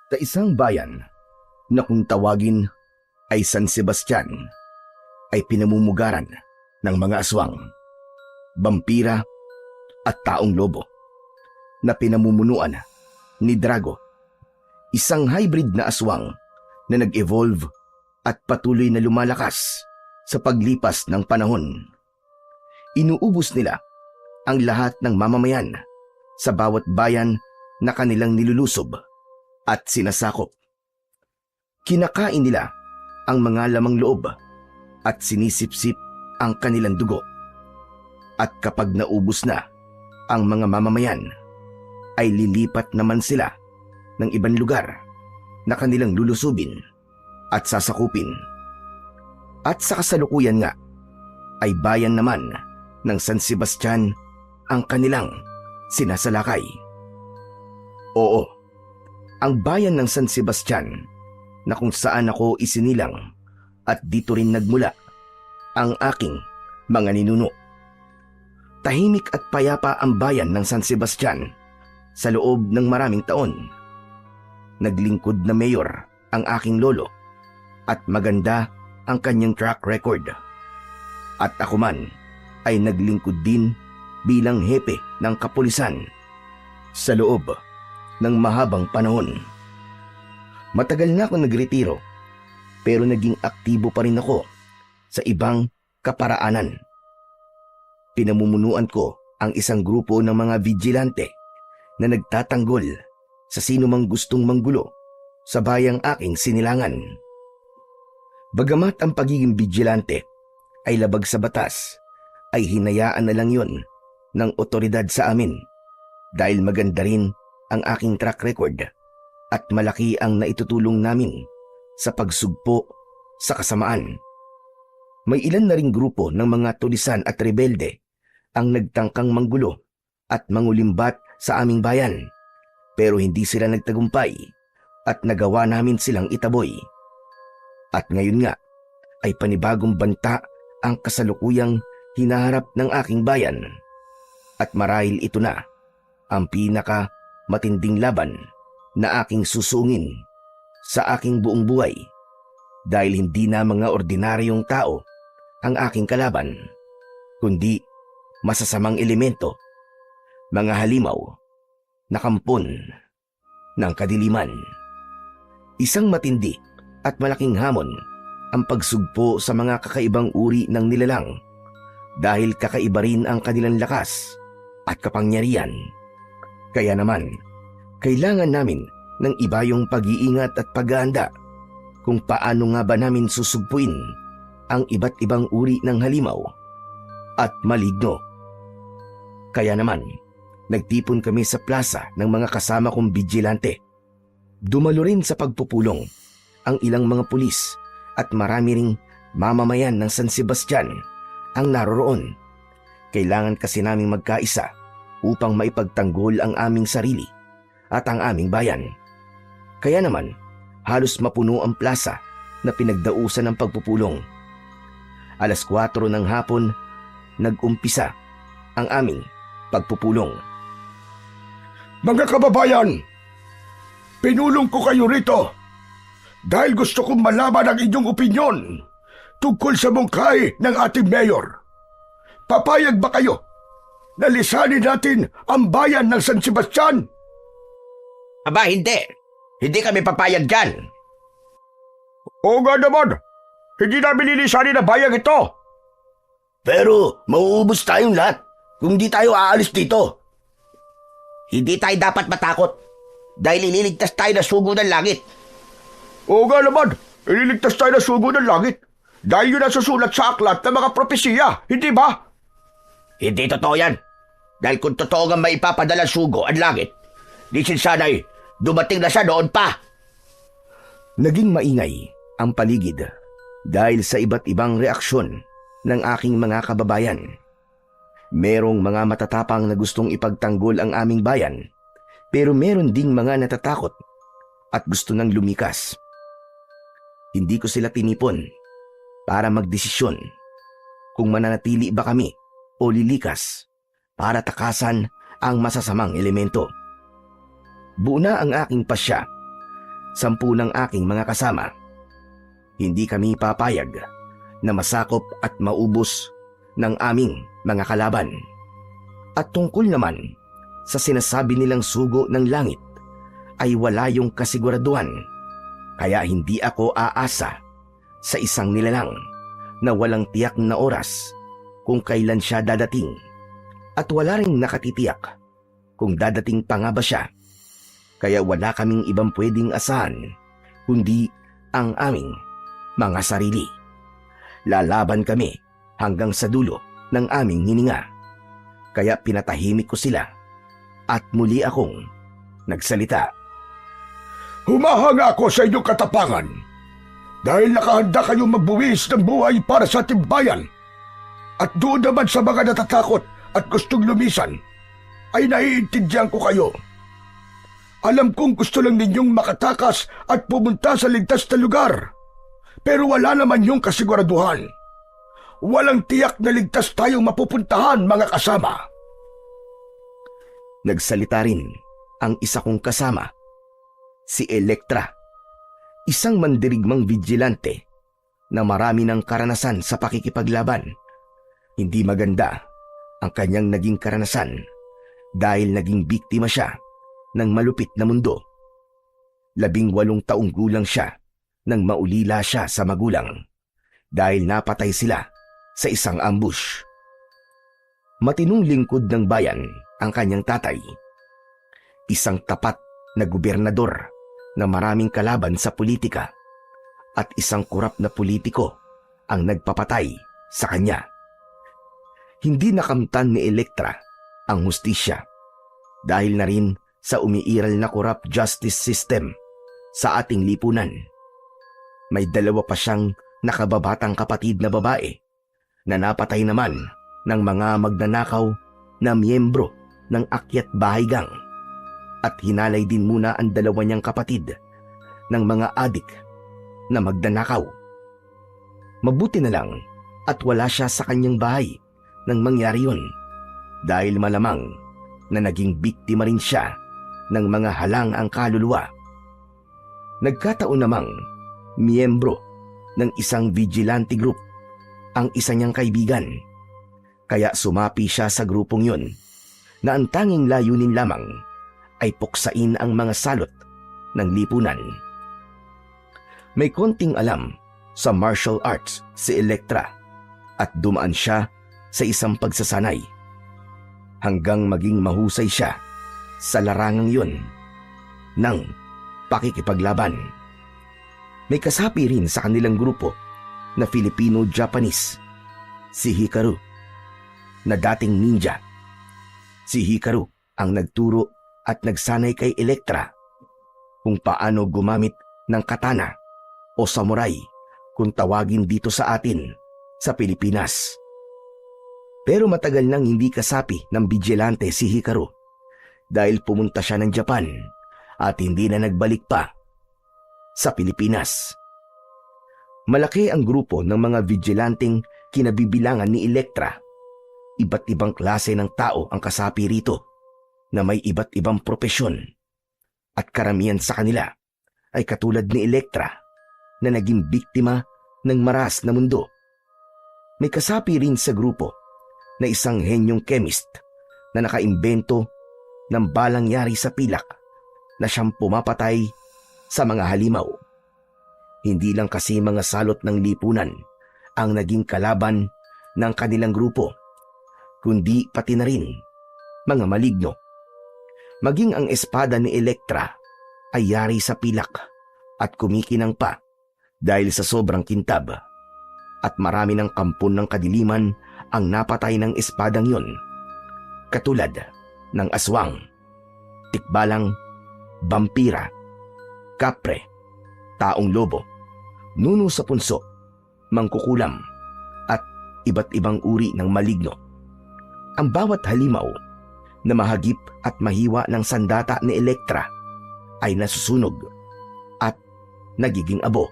Sa isang bayan na kung tawagin ay San Sebastian ay pinamumugaran ng mga aswang, bampira at taong lobo na pinamumunuan ni Drago, isang hybrid na aswang na nag-evolve at patuloy na lumalakas sa paglipas ng panahon. Inuubos nila ang lahat ng mamamayan sa bawat bayan na kanilang nilulusob at sinasakop. Kinakain nila ang mga lamang loob at sinisipsip ang kanilang dugo. At kapag naubos na ang mga mamamayan, ay lilipat naman sila ng ibang lugar na kanilang lulusubin at sasakupin. At sa kasalukuyan nga, ay bayan naman ng San Sebastian ang kanilang sinasalakay. Oo, ang bayan ng San Sebastian na kung saan ako isinilang at dito rin nagmula ang aking mga ninuno. Tahimik at payapa ang bayan ng San Sebastian sa loob ng maraming taon. Naglingkod na mayor ang aking lolo at maganda ang kanyang track record. At ako man ay naglingkod din bilang hepe ng kapulisan sa loob ng mahabang panahon. Matagal na akong nagretiro pero naging aktibo pa rin ako sa ibang kaparaanan. Pinamumunuan ko ang isang grupo ng mga vigilante na nagtatanggol sa sino mang gustong manggulo sa bayang aking sinilangan. Bagamat ang pagiging vigilante ay labag sa batas, ay hinayaan na lang yon ng otoridad sa amin dahil maganda rin ang aking track record at malaki ang naitutulong namin sa pagsugpo sa kasamaan. May ilan na ring grupo ng mga tulisan at rebelde ang nagtangkang manggulo at mangulimbat sa aming bayan, pero hindi sila nagtagumpay at nagawa namin silang itaboy. At ngayon nga ay panibagong banta ang kasalukuyang hinaharap ng aking bayan. At marahil ito na ang pinaka matinding laban na aking susungin sa aking buong buhay, dahil hindi na mga ordinaryong tao ang aking kalaban, kundi masasamang elemento, mga halimaw na kampon ng kadiliman. Isang matindi at malaking hamon ang pagsugpo sa mga kakaibang uri ng nilalang, dahil kakaiba rin ang kanilang lakas at kapangyarihan. Kaya naman, kailangan namin ng iba yung pag-iingat at paghahanda kung paano nga ba namin susugpuin ang iba't ibang uri ng halimaw at maligno. Kaya naman, nagtipon kami sa plaza ng mga kasama kong vigilante. Dumalo rin sa pagpupulong ang ilang mga pulis at marami ring mamamayan ng San Sebastian ang naroroon. Kailangan kasi naming magkaisa upang maipagtanggol ang aming sarili at ang aming bayan. Kaya naman, halos mapuno ang plaza na pinagdausan ng pagpupulong. 4:00 ng hapon, nag-umpisa ang aming pagpupulong. Mga kababayan, pinulong ko kayo rito dahil gusto kong malaman ang inyong opinyon tungkol sa mungkahi ng ating mayor. Papayag ba kayo na lisanin natin ang bayan ng San Sebastian? Aba, hindi. Hindi kami papayag dyan. Oo nga naman, hindi namin lilisanin ang bayang ito. Pero mauubos tayong lahat kung di tayo aalis dito. Hindi tayo dapat matakot dahil ililigtas tayo ng sugo ng langit. Oo nga naman, ililigtas tayo ng sugo ng langit dahil yun ang susulat sa aklat ng mga propesiya, hindi ba? Hindi totoo yan. Dahil kung totoo nga may ipapadala sugo ang langit, di sana'y dumating na siya noon pa. Naging maingay ang paligid dahil sa iba't ibang reaksyon ng aking mga kababayan. Merong mga matatapang na gustong ipagtanggol ang aming bayan, pero meron ding mga natatakot at gusto nang lumikas. Hindi ko sila tinipon para magdesisyon kung mananatili ba kami o lilikas para takasan ang masasamang elemento. Buo na ang aking pasya 10 ng aking mga kasama. Hindi kami papayag na masakop at maubos ng aming mga kalaban. At tungkol naman sa sinasabi nilang sugo ng langit ay wala yung kasiguraduhan, kaya hindi ako aasa sa isang nilalang na walang tiyak na oras kung kailan siya dadating at wala ring nakatitiyak kung dadating pa nga ba siya. Kaya wala kaming ibang pwedeng asahan kundi ang aming mga sarili. Lalaban kami hanggang sa dulo ng aming hininga. Kaya pinatahimik ko sila at muli akong nagsalita. Humahanga ako sa inyong katapangan dahil nakahanda kayong magbuwis ng buhay para sa ating bayan. At doon naman sa mga natatakot at gustong lumisan, ay naiintindihan ko kayo. Alam kong gusto lang ninyong makatakas at pumunta sa ligtas na lugar. Pero wala naman yung kasiguraduhan. Walang tiyak na ligtas tayong mapupuntahan, mga kasama. Nagsalita rin ang isa kong kasama, si Elektra, isang mandirigmang vigilante na marami ng karanasan sa pakikipaglaban. Hindi maganda ang kanyang naging karanasan dahil naging biktima siya ng malupit na mundo. 18 taong gulang siya nang maulila siya sa magulang dahil napatay sila sa isang ambush. Matinong lingkod ng bayan ang kanyang tatay. Isang tapat na gobernador na maraming kalaban sa politika at isang kurap na politiko ang nagpapatay sa kanya. Hindi nakamtan ni Elektra ang hustisya dahil na rin sa umiiral na corrupt justice system sa ating lipunan. May 2 pa siyang nakababatang kapatid na babae na napatay naman ng mga magnanakaw na miyembro ng Akyat Bahay-Gang at hinalay din muna ang 2 niyang kapatid ng mga adik na magnanakaw. Mabuti na lang at wala siya sa kanyang bahay nang mangyari yun dahil malamang na naging biktima rin siya ng mga halang ang kaluluwa. Nagkataon namang miyembro ng isang vigilante group ang isa niyang kaibigan, kaya sumapi siya sa grupong yun na ang tanging layunin lamang ay puksain ang mga salot ng lipunan. May konting alam sa martial arts si Elektra at dumaan siya sa isang pagsasanay hanggang maging mahusay siya sa larangang yun ng pakikipaglaban. May kasapi rin sa kanilang grupo na Filipino-Japanese, si Hikaru, na dating ninja. Si Hikaru ang nagturo at nagsanay kay Elektra kung paano gumamit ng katana o samurai kung tawagin dito sa atin sa Pilipinas. Pero matagal nang hindi kasapi ng vigilante si Hikaru dahil pumunta siya ng Japan at hindi na nagbalik pa sa Pilipinas. Malaki ang grupo ng mga vigilanteng kinabibilangan ni Elektra. Iba't ibang klase ng tao ang kasapi rito na may iba't ibang propesyon at karamihan sa kanila ay katulad ni Elektra na naging biktima ng maras na mundo. May kasapi rin sa grupo na isang henyong chemist na nakaimbento ng balang yari sa pilak na siyang pumapatay sa mga halimaw. Hindi lang kasi mga salot ng lipunan ang naging kalaban ng kanilang grupo, kundi pati na rin mga maligno. Maging ang espada ni Elektra ay yari sa pilak at kumikinang pa dahil sa sobrang kintab. At marami ng kampon ng kadiliman ang napatay ng espadang yun, katulad ng aswang, tikbalang, vampira, kapre, taong lobo, nuno sa punso, mangkukulam, at iba't ibang uri ng maligno. Ang bawat halimaw na mahagip at mahiwa ng sandata ni Elektra ay nasusunog at nagiging abo.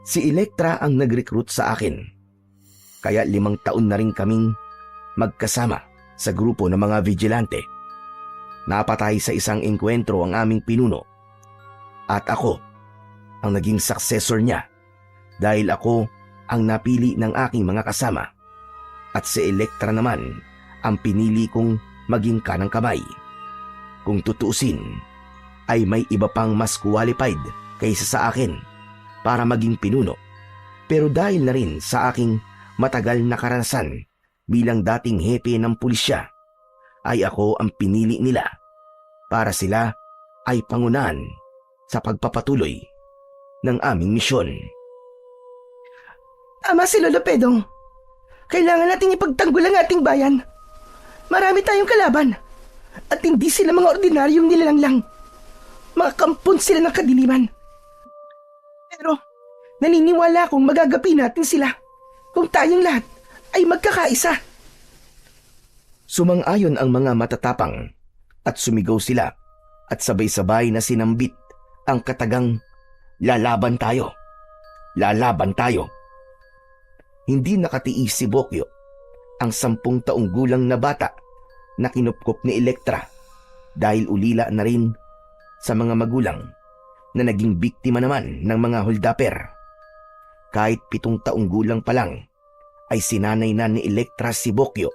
Si Elektra ang nag-recruit sa akin, kaya 5 taon na rin kaming magkasama sa grupo ng mga vigilante. Napatay sa isang engkwentro ang aming pinuno. At ako ang naging successor niya dahil ako ang napili ng aking mga kasama at si Elektra naman ang pinili kong maging kanang kamay. Kung tutuusin, ay may iba pang mas qualified kaysa sa akin para maging pinuno. Pero dahil na rin sa aking matagal na karanasan bilang dating hepe ng pulisya, ay ako ang pinili nila para sila ay pangunahan sa pagpapatuloy ng aming misyon. Tama si Lolo Pedong. Kailangan nating ipagtanggol ang ating bayan. Marami tayong kalaban. At hindi sila mga ordinaryong nilalang lang. Mga kampon sila ng kadiliman. Pero naniniwala akong magagapi natin sila kung tayong lahat ay magkakaisa. Sumang-ayon ang mga matatapang at sumigaw sila at sabay-sabay na sinambit ang katagang lalaban tayo. Lalaban tayo. Hindi nakatiis si Bokyo, ang 10 taong gulang na bata na kinupkop ni Elektra dahil ulila na rin sa mga magulang na naging biktima naman ng mga holdapper. Kahit 7 taong gulang pa lang ay sinanay na ni Elektra si Bokyo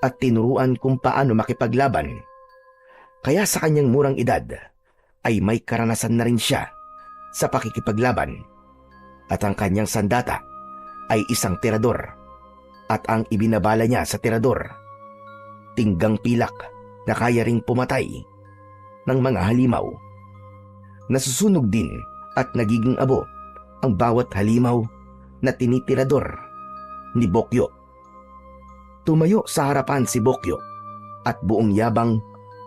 at tinuruan kung paano makipaglaban. Kaya sa kanyang murang edad ay may karanasan na rin siya sa pakikipaglaban at ang kanyang sandata ay isang tirador at ang ibinabala niya sa tirador, tinggang pilak na kaya ring pumatay ng mga halimaw. Nasusunog din at nagiging abo ang bawat halimaw na tinitirador ni Bokyo. Tumayo sa harapan si Bokyo at buong yabang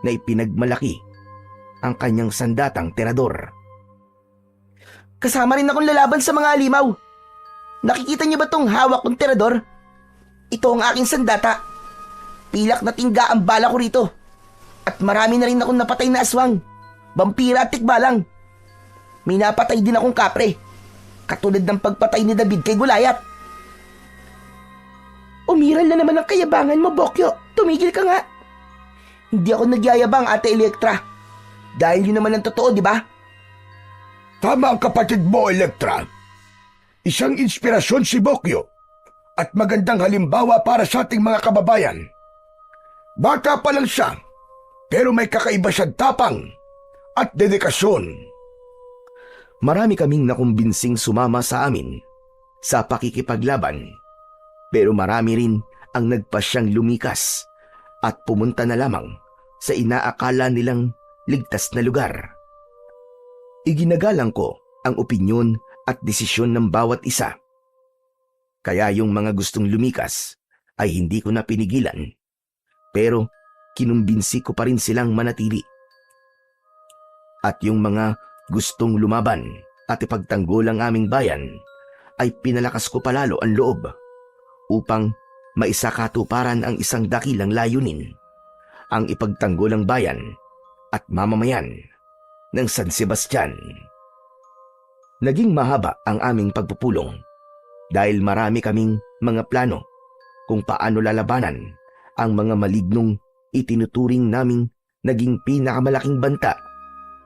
na ipinagmalaki ang kanyang sandatang tirador. Kasama rin akong lalaban sa mga halimaw. Nakikita niyo ba tong hawak kong tirador? Ito ang aking sandata. Pilak na tingga ang bala ko rito. At marami na rin akong napatay na aswang, vampira at tikbalang. May napatay din akong kapre, katulad ng pagpatay ni David kay Goliath. Umiral na naman ang kayabangan mo, Bokyo. Tumigil ka nga. Hindi ako nagyayabang, Ate Elektra. Dahil yun naman ang totoo, di ba? Tama ang kapatid mo, Elektra. Isang inspirasyon si Bokyo at magandang halimbawa para sa ating mga kababayan. Bata pa lang siya, pero may kakaiba siyang tapang at dedikasyon. Marami kaming nakumbinsing sumama sa amin sa pakikipaglaban, pero marami rin ang nagpasyang lumikas at pumunta na lamang sa inaakala nilang ligtas na lugar. Iginagalang ko ang opinyon at desisyon ng bawat isa. Kaya yung mga gustong lumikas ay hindi ko na pinigilan, pero kinumbinsi ko pa rin silang manatili. At yung mga gustong lumaban at ipagtanggol ang aming bayan ay pinalakas ko palalo ang loob upang maisakatuparan ang isang dakilang layunin, ang ipagtanggol ang bayan at mamamayan ng San Sebastian. Naging mahaba ang aming pagpupulong dahil marami kaming mga plano kung paano lalabanan ang mga malignong itinuturing naming naging pinakamalaking banta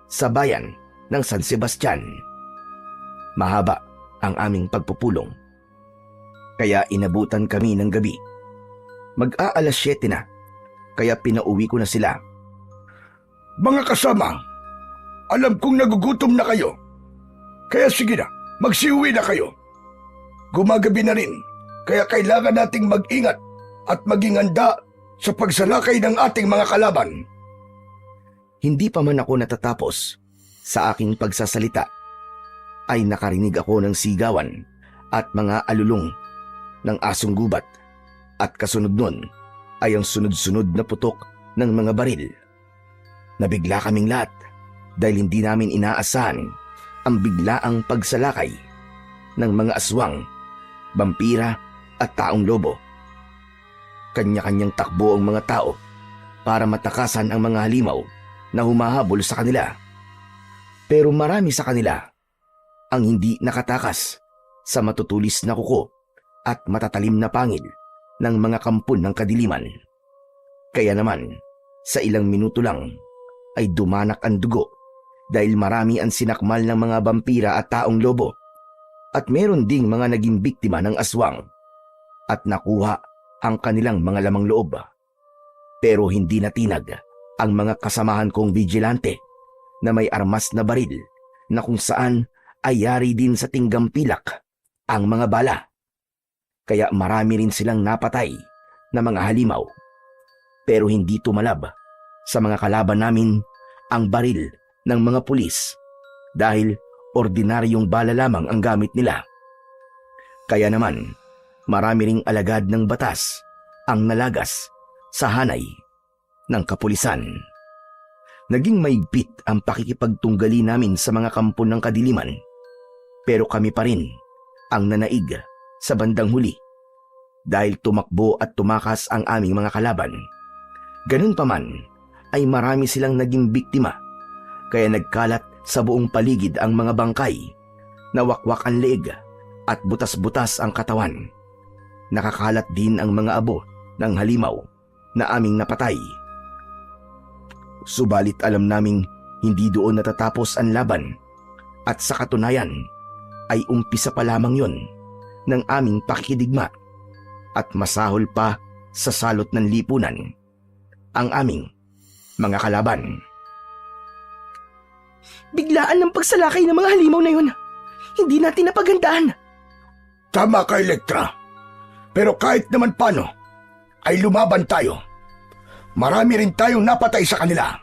sa bayan ng San Sebastian. Mahaba ang aming pagpupulong. Kaya inabutan kami ng gabi. Mag-aalas 7 na, kaya pinauwi ko na sila. Mga kasama, alam kong nagugutom na kayo. Kaya sige na, magsiuwi na kayo. Gumagabi na rin, kaya kailangan nating mag-ingat at maging handa sa pagsalakay ng ating mga kalaban. Hindi pa man ako natatapos sa aking pagsasalita, ay nakarinig ako ng sigawan at mga alulong ng asong gubat, at kasunod nun ay ang sunod-sunod na putok ng mga baril. Nabigla kaming lahat dahil hindi namin inaasahan ang biglaang pagsalakay ng mga aswang, vampira at taong lobo. Kanya-kanyang takbo ang mga tao para matakasan ang mga halimaw na humahabol sa kanila. Pero marami sa kanila ang hindi nakatakas sa matutulis na kuko at matatalim na pangil ng mga kampon ng kadiliman. Kaya naman, sa ilang minuto lang ay dumanak ang dugo dahil marami ang sinakmal ng mga vampira at taong lobo at meron ding mga naging biktima ng aswang at nakuha ang kanilang mga lamang loob. Pero hindi natinag ang mga kasamahan kong vigilante na may armas na baril na kung saan ay yari din sa tinggang pilak ang mga bala. Kaya marami rin silang napatay na mga halimaw. Pero hindi tumalab sa mga kalaban namin ang baril ng mga pulis dahil ordinaryong bala lamang ang gamit nila. Kaya naman, marami ring alagad ng batas ang nalagas sa hanay ng kapulisan. Naging maigpit ang pakikipagtunggali namin sa mga kampo ng kadiliman, pero kami pa rin ang nanaig sa bandang huli dahil tumakbo at tumakas ang aming mga kalaban. Ganun pa man ay marami silang naging biktima, kaya nagkalat sa buong paligid ang mga bangkay, nawakwak ang leeg at butas-butas ang katawan. Nakakalat din ang mga abo ng halimaw na aming napatay. Subalit alam naming hindi doon natatapos ang laban at sa katunayan ay umpisa pa lamang yon ng aming pakikidigma at masahol pa sa salot ng lipunan ang aming mga kalaban. Biglaan ng pagsalakay ng mga halimaw na yun. Hindi natin napagandaan. Tama ka, Elektra. Pero kahit naman paano, ay lumaban tayo. Marami rin tayong napatay sa kanila.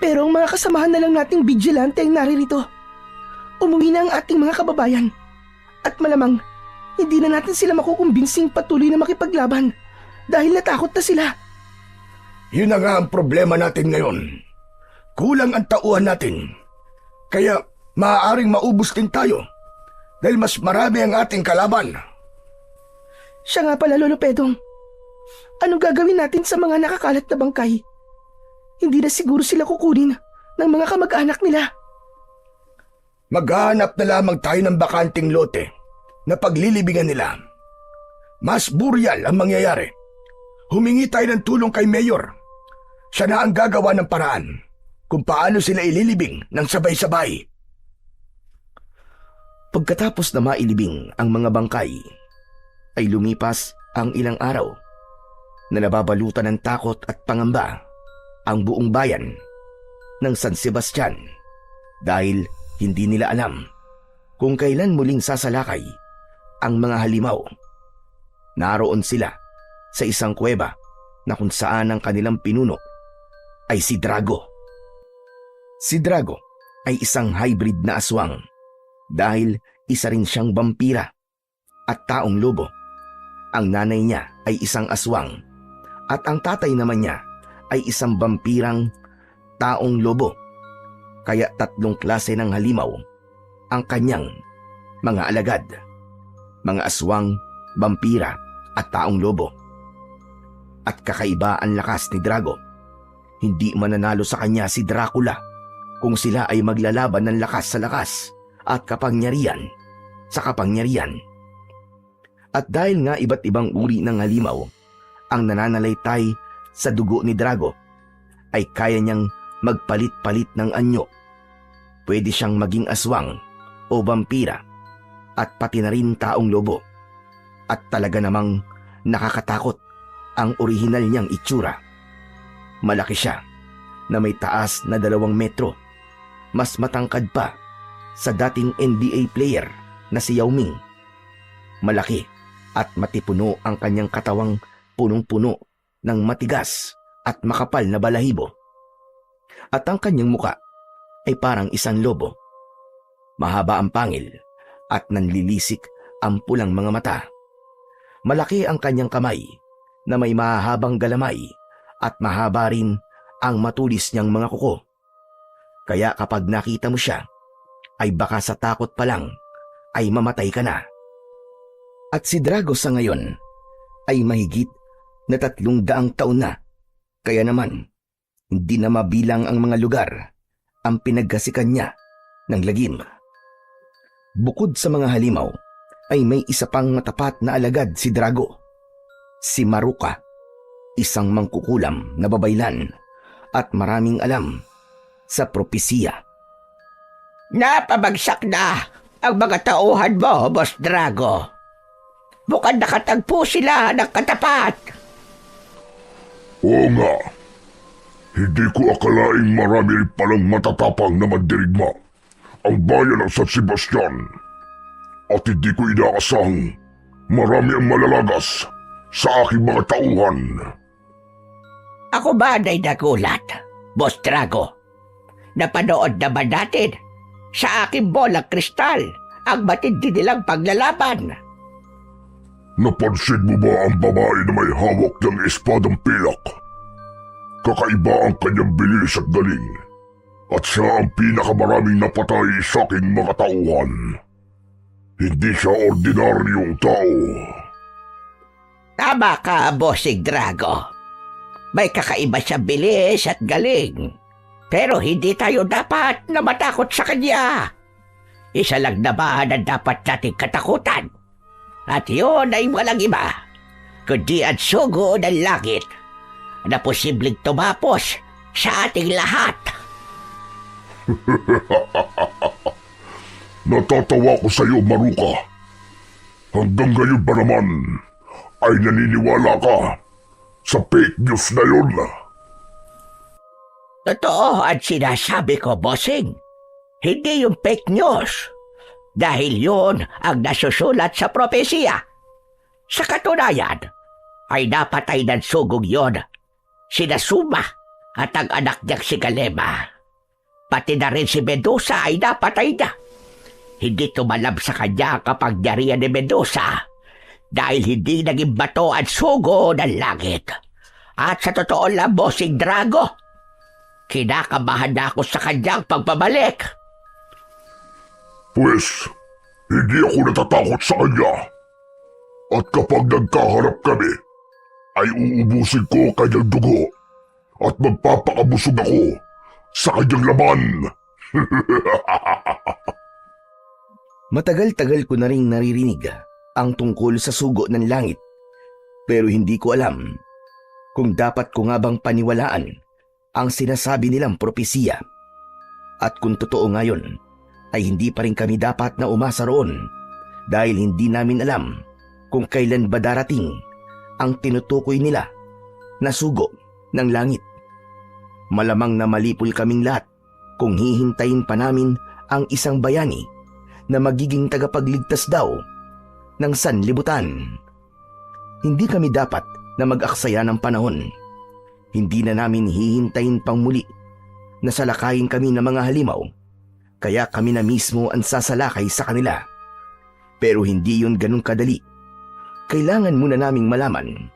Pero ang mga kasamahan na lang nating vigilante ang naririto. Umuwi na ang ating mga kababayan. At malamang, hindi na natin sila makukumbinsing patuloy na makipaglaban dahil natakot na sila. Yun na nga ang problema natin ngayon. Kulang ang tauhan natin. Kaya maaaring maubos din tayo dahil mas marami ang ating kalaban. Siya nga pala, Lolo Pedong. Anong gagawin natin sa mga nakakalat na bangkay? Hindi na siguro sila kukunin ng mga kamag-anak nila. Maghahanap na lamang tayo ng bakanting lote na paglilibingan nila. Mas buryal ang mangyayari. Humingi tayo ng tulong kay Mayor. Siya na ang gagawa ng paraan kung paano sila ililibing ng sabay-sabay. Pagkatapos na mailibing ang mga bangkay, ay lumipas ang ilang araw na nababalutan ng takot at pangamba ang buong bayan ng San Sebastian dahil hindi nila alam kung kailan muling sasalakay ang mga halimaw. Naroon sila sa isang kuweba na kung saan ang kanilang pinuno ay si Drago. Si Drago ay isang hybrid na aswang dahil isa rin siyang vampira at taong lobo. Ang nanay niya ay isang aswang at ang tatay naman niya ay isang vampirang taong lobo. Kaya 3 klase ng halimaw ang kanyang mga alagad. Mga aswang, vampira at taong lobo. At kakaiba ang lakas ni Drago. Hindi mananalo sa kanya si Dracula kung sila ay maglalaban ng lakas sa lakas at kapangyarihan sa kapangyarihan. At dahil nga iba't ibang uri ng halimaw ang nananalaytay sa dugo ni Drago, ay kaya niyang magpalit-palit ng anyo. Pwede siyang maging aswang o vampira at pati na rin taong lobo. At talaga namang nakakatakot ang orihinal niyang itsura. Malaki siya na may taas na 2 metro. Mas matangkad pa sa dating NBA player na si Yao Ming. Malaki at matipuno ang kanyang katawang punong-puno ng matigas at makapal na balahibo. At ang kanyang muka ay parang isang lobo. Mahaba ang pangil at nanlilisik ang pulang mga mata. Malaki ang kanyang kamay na may mahahabang galamay at mahaba rin ang matulis niyang mga kuko. Kaya kapag nakita mo siya, ay baka sa takot pa lang ay mamatay ka na. At si Drago sa ngayon ay mahigit na 300 taon na. Kaya naman, hindi na mabilang ang mga lugar ang pinaggasikan niya ng lagim. Bukod sa mga halimaw, ay may isa pang matapat na alagad si Drago. Si Maruka, isang mangkukulam na babaylan at maraming alam. sa propesiya. Napabagsak na ang mga tauhan mo, Boss Drago. Mukhang nakatagpo sila ng katapat. Oo nga. Hindi ko akalaing marami rin palang matatapang na mandirigma ang bayan ng San Sebastian. At hindi ko inaasahang marami ang malalagas sa aking mga tauhan. Ako ba na'y nagulat, Boss Drago? Napanood naman natin sa aking bolang kristal ang matindi nilang paglalaban. Napansin mo ba ang babae na may hawak ng espadang pilak? Kakaiba ang kanyang bilis at galing. At siya ang pinakamaraming napatay sa aking mga tauhan. Hindi siya ordinaryong tao. Tama ka, Bossing Drago. May kakaiba siya bilis at galing. Pero hindi tayo dapat na matakot sa kanya. Isa lang naman ang dapat nating katakutan. At yun ay walang iba, kundi ang sugo ng langit na posibleng tumapos sa ating lahat. Natatawa ko sa iyo, Maruka. Hanggang ngayon ba naman ay naniniwala ka sa fake news na yun? Totoo ang sinasabi ko, Bossing. Hindi yung fake news. Dahil yun ang nasusulat sa propesiya. Sa katunayan, ay napatay ng sugong yon sina Suma at ang anak niyang si Galema. Pati na rin si Medusa ay napatay na. Hindi tumalab sa kanya ang kapangyarihan ni Medusa dahil hindi naging bato ang sugo ng langit. At sa totoo lang, Bossing Drago, kinakabahan na ako sa kanyang pagbabalik. Pues, hindi ako natatakot sa kanya. At kapag nagkaharap kami, ay uubusin ko kanyang dugo at magpapakabusog ako sa kanyang laman. Matagal-tagal ko na ring naririnig ang tungkol sa sugo ng langit, pero hindi ko alam kung dapat ko nga bang paniwalaan ang sinasabi nilang propesiya. At kung totoo nga yun, ay hindi pa rin kami dapat na umasa roon dahil hindi namin alam kung kailan ba darating ang tinutukoy nila na sugo ng langit. Malamang na malipol kaming lahat kung hihintayin pa namin ang isang bayani na magiging tagapagligtas daw ng sanlibutan. Hindi kami dapat na mag-aksaya ng panahon. Hindi na namin hihintayin pang muli na salakayin kami ng mga halimaw. Kaya kami na mismo ang sasalakay sa kanila. Pero hindi yun ganun kadali. Kailangan muna naming malaman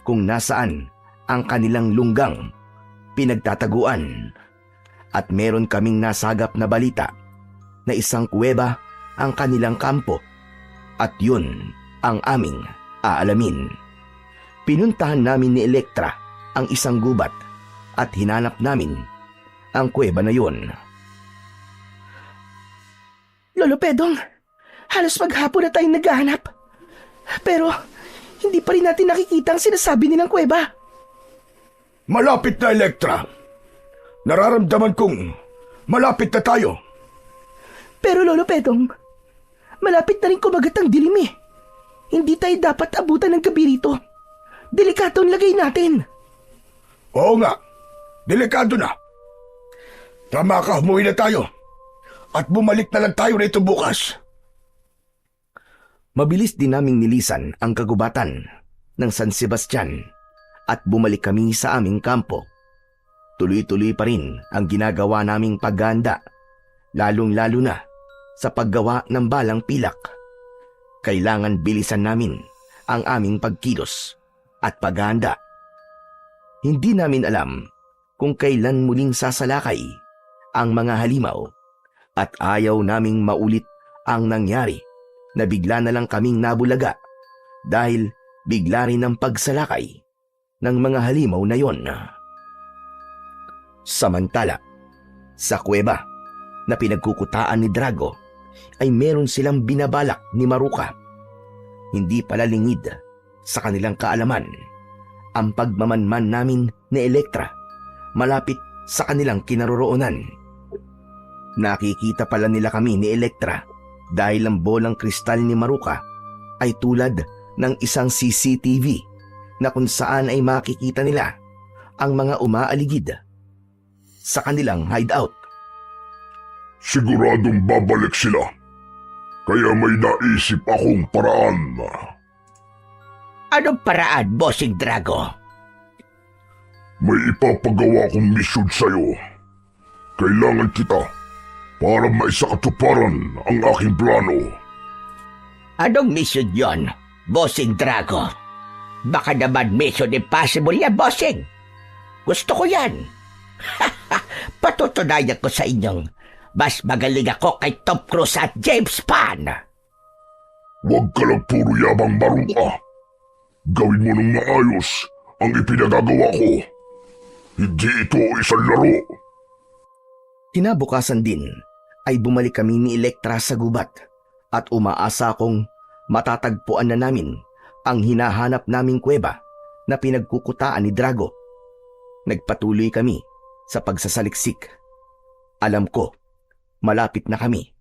kung nasaan ang kanilang lunggang pinagtataguan. At meron kaming nasagap na balita na isang kuweba ang kanilang kampo. At yun ang aming aalamin. Pinuntahan namin ni Elektra ang isang gubat at hinanap namin ang kuweba na yun. Lolo Pedong, halos maghapon na tayong naghahanap. Pero hindi pa rin natin nakikita ang sinasabi nilang kuweba. Malapit na, Elektra. Nararamdaman kong malapit na tayo. Pero Lolo Pedong, malapit na rin kumagat ang dilim eh. Hindi tayo dapat abutan ng gabi rito. Delikado ang lagay natin. Oo nga, delikado na. Tama ka, umuwi na tayo. At bumalik na lang tayo rito bukas. Mabilis din naming nilisan ang kagubatan ng San Sebastian at bumalik kami sa aming kampo. Tuloy-tuloy pa rin ang ginagawa naming paghahanda, lalong-lalo na sa paggawa ng balang pilak. Kailangan bilisan namin ang aming pagkilos at paghahanda. Hindi namin alam kung kailan muling sasalakay ang mga halimaw at ayaw naming maulit ang nangyari na bigla na lang kaming nabulaga dahil bigla rin ang pagsalakay ng mga halimaw na yon. Samantala, sa kuweba na pinagkukutaan ni Drago ay meron silang binabalak ni Maruka. Hindi pala lingid sa kanilang kaalaman ang pagmamanman namin ni Elektra malapit sa kanilang kinaroroonan. Nakikita pala nila kami ni Elektra dahil ang bolang kristal ni Maruka ay tulad ng isang CCTV na kung saan ay makikita nila ang mga umaaligid sa kanilang hideout. Siguradong babalik sila. Kaya may naisip akong paraan. Anong paraan, Bossing Drago? May ipapagawa kong misyon sa'yo. Kailangan kita para maisakatuparan ang aking plano. Anong mission yon, Bossing Drago? Baka naman mission impossible yan, Bossing. Gusto ko yan. Patutunayan ko sa inyong mas magaling ako kay Tom Cruise at James Bond. Huwag ka lang puro yabang, Maruka. Gawin mo ng maayos ang ipinagagawa ko. Hindi ito isang laro. Kinabukasan din ay bumalik kami ni Elektra sa gubat at umaasa akong matatagpuan na namin ang hinahanap naming kuweba na pinagkukutaan ni Drago. Nagpatuloy kami sa pagsasaliksik. Alam ko, malapit na kami.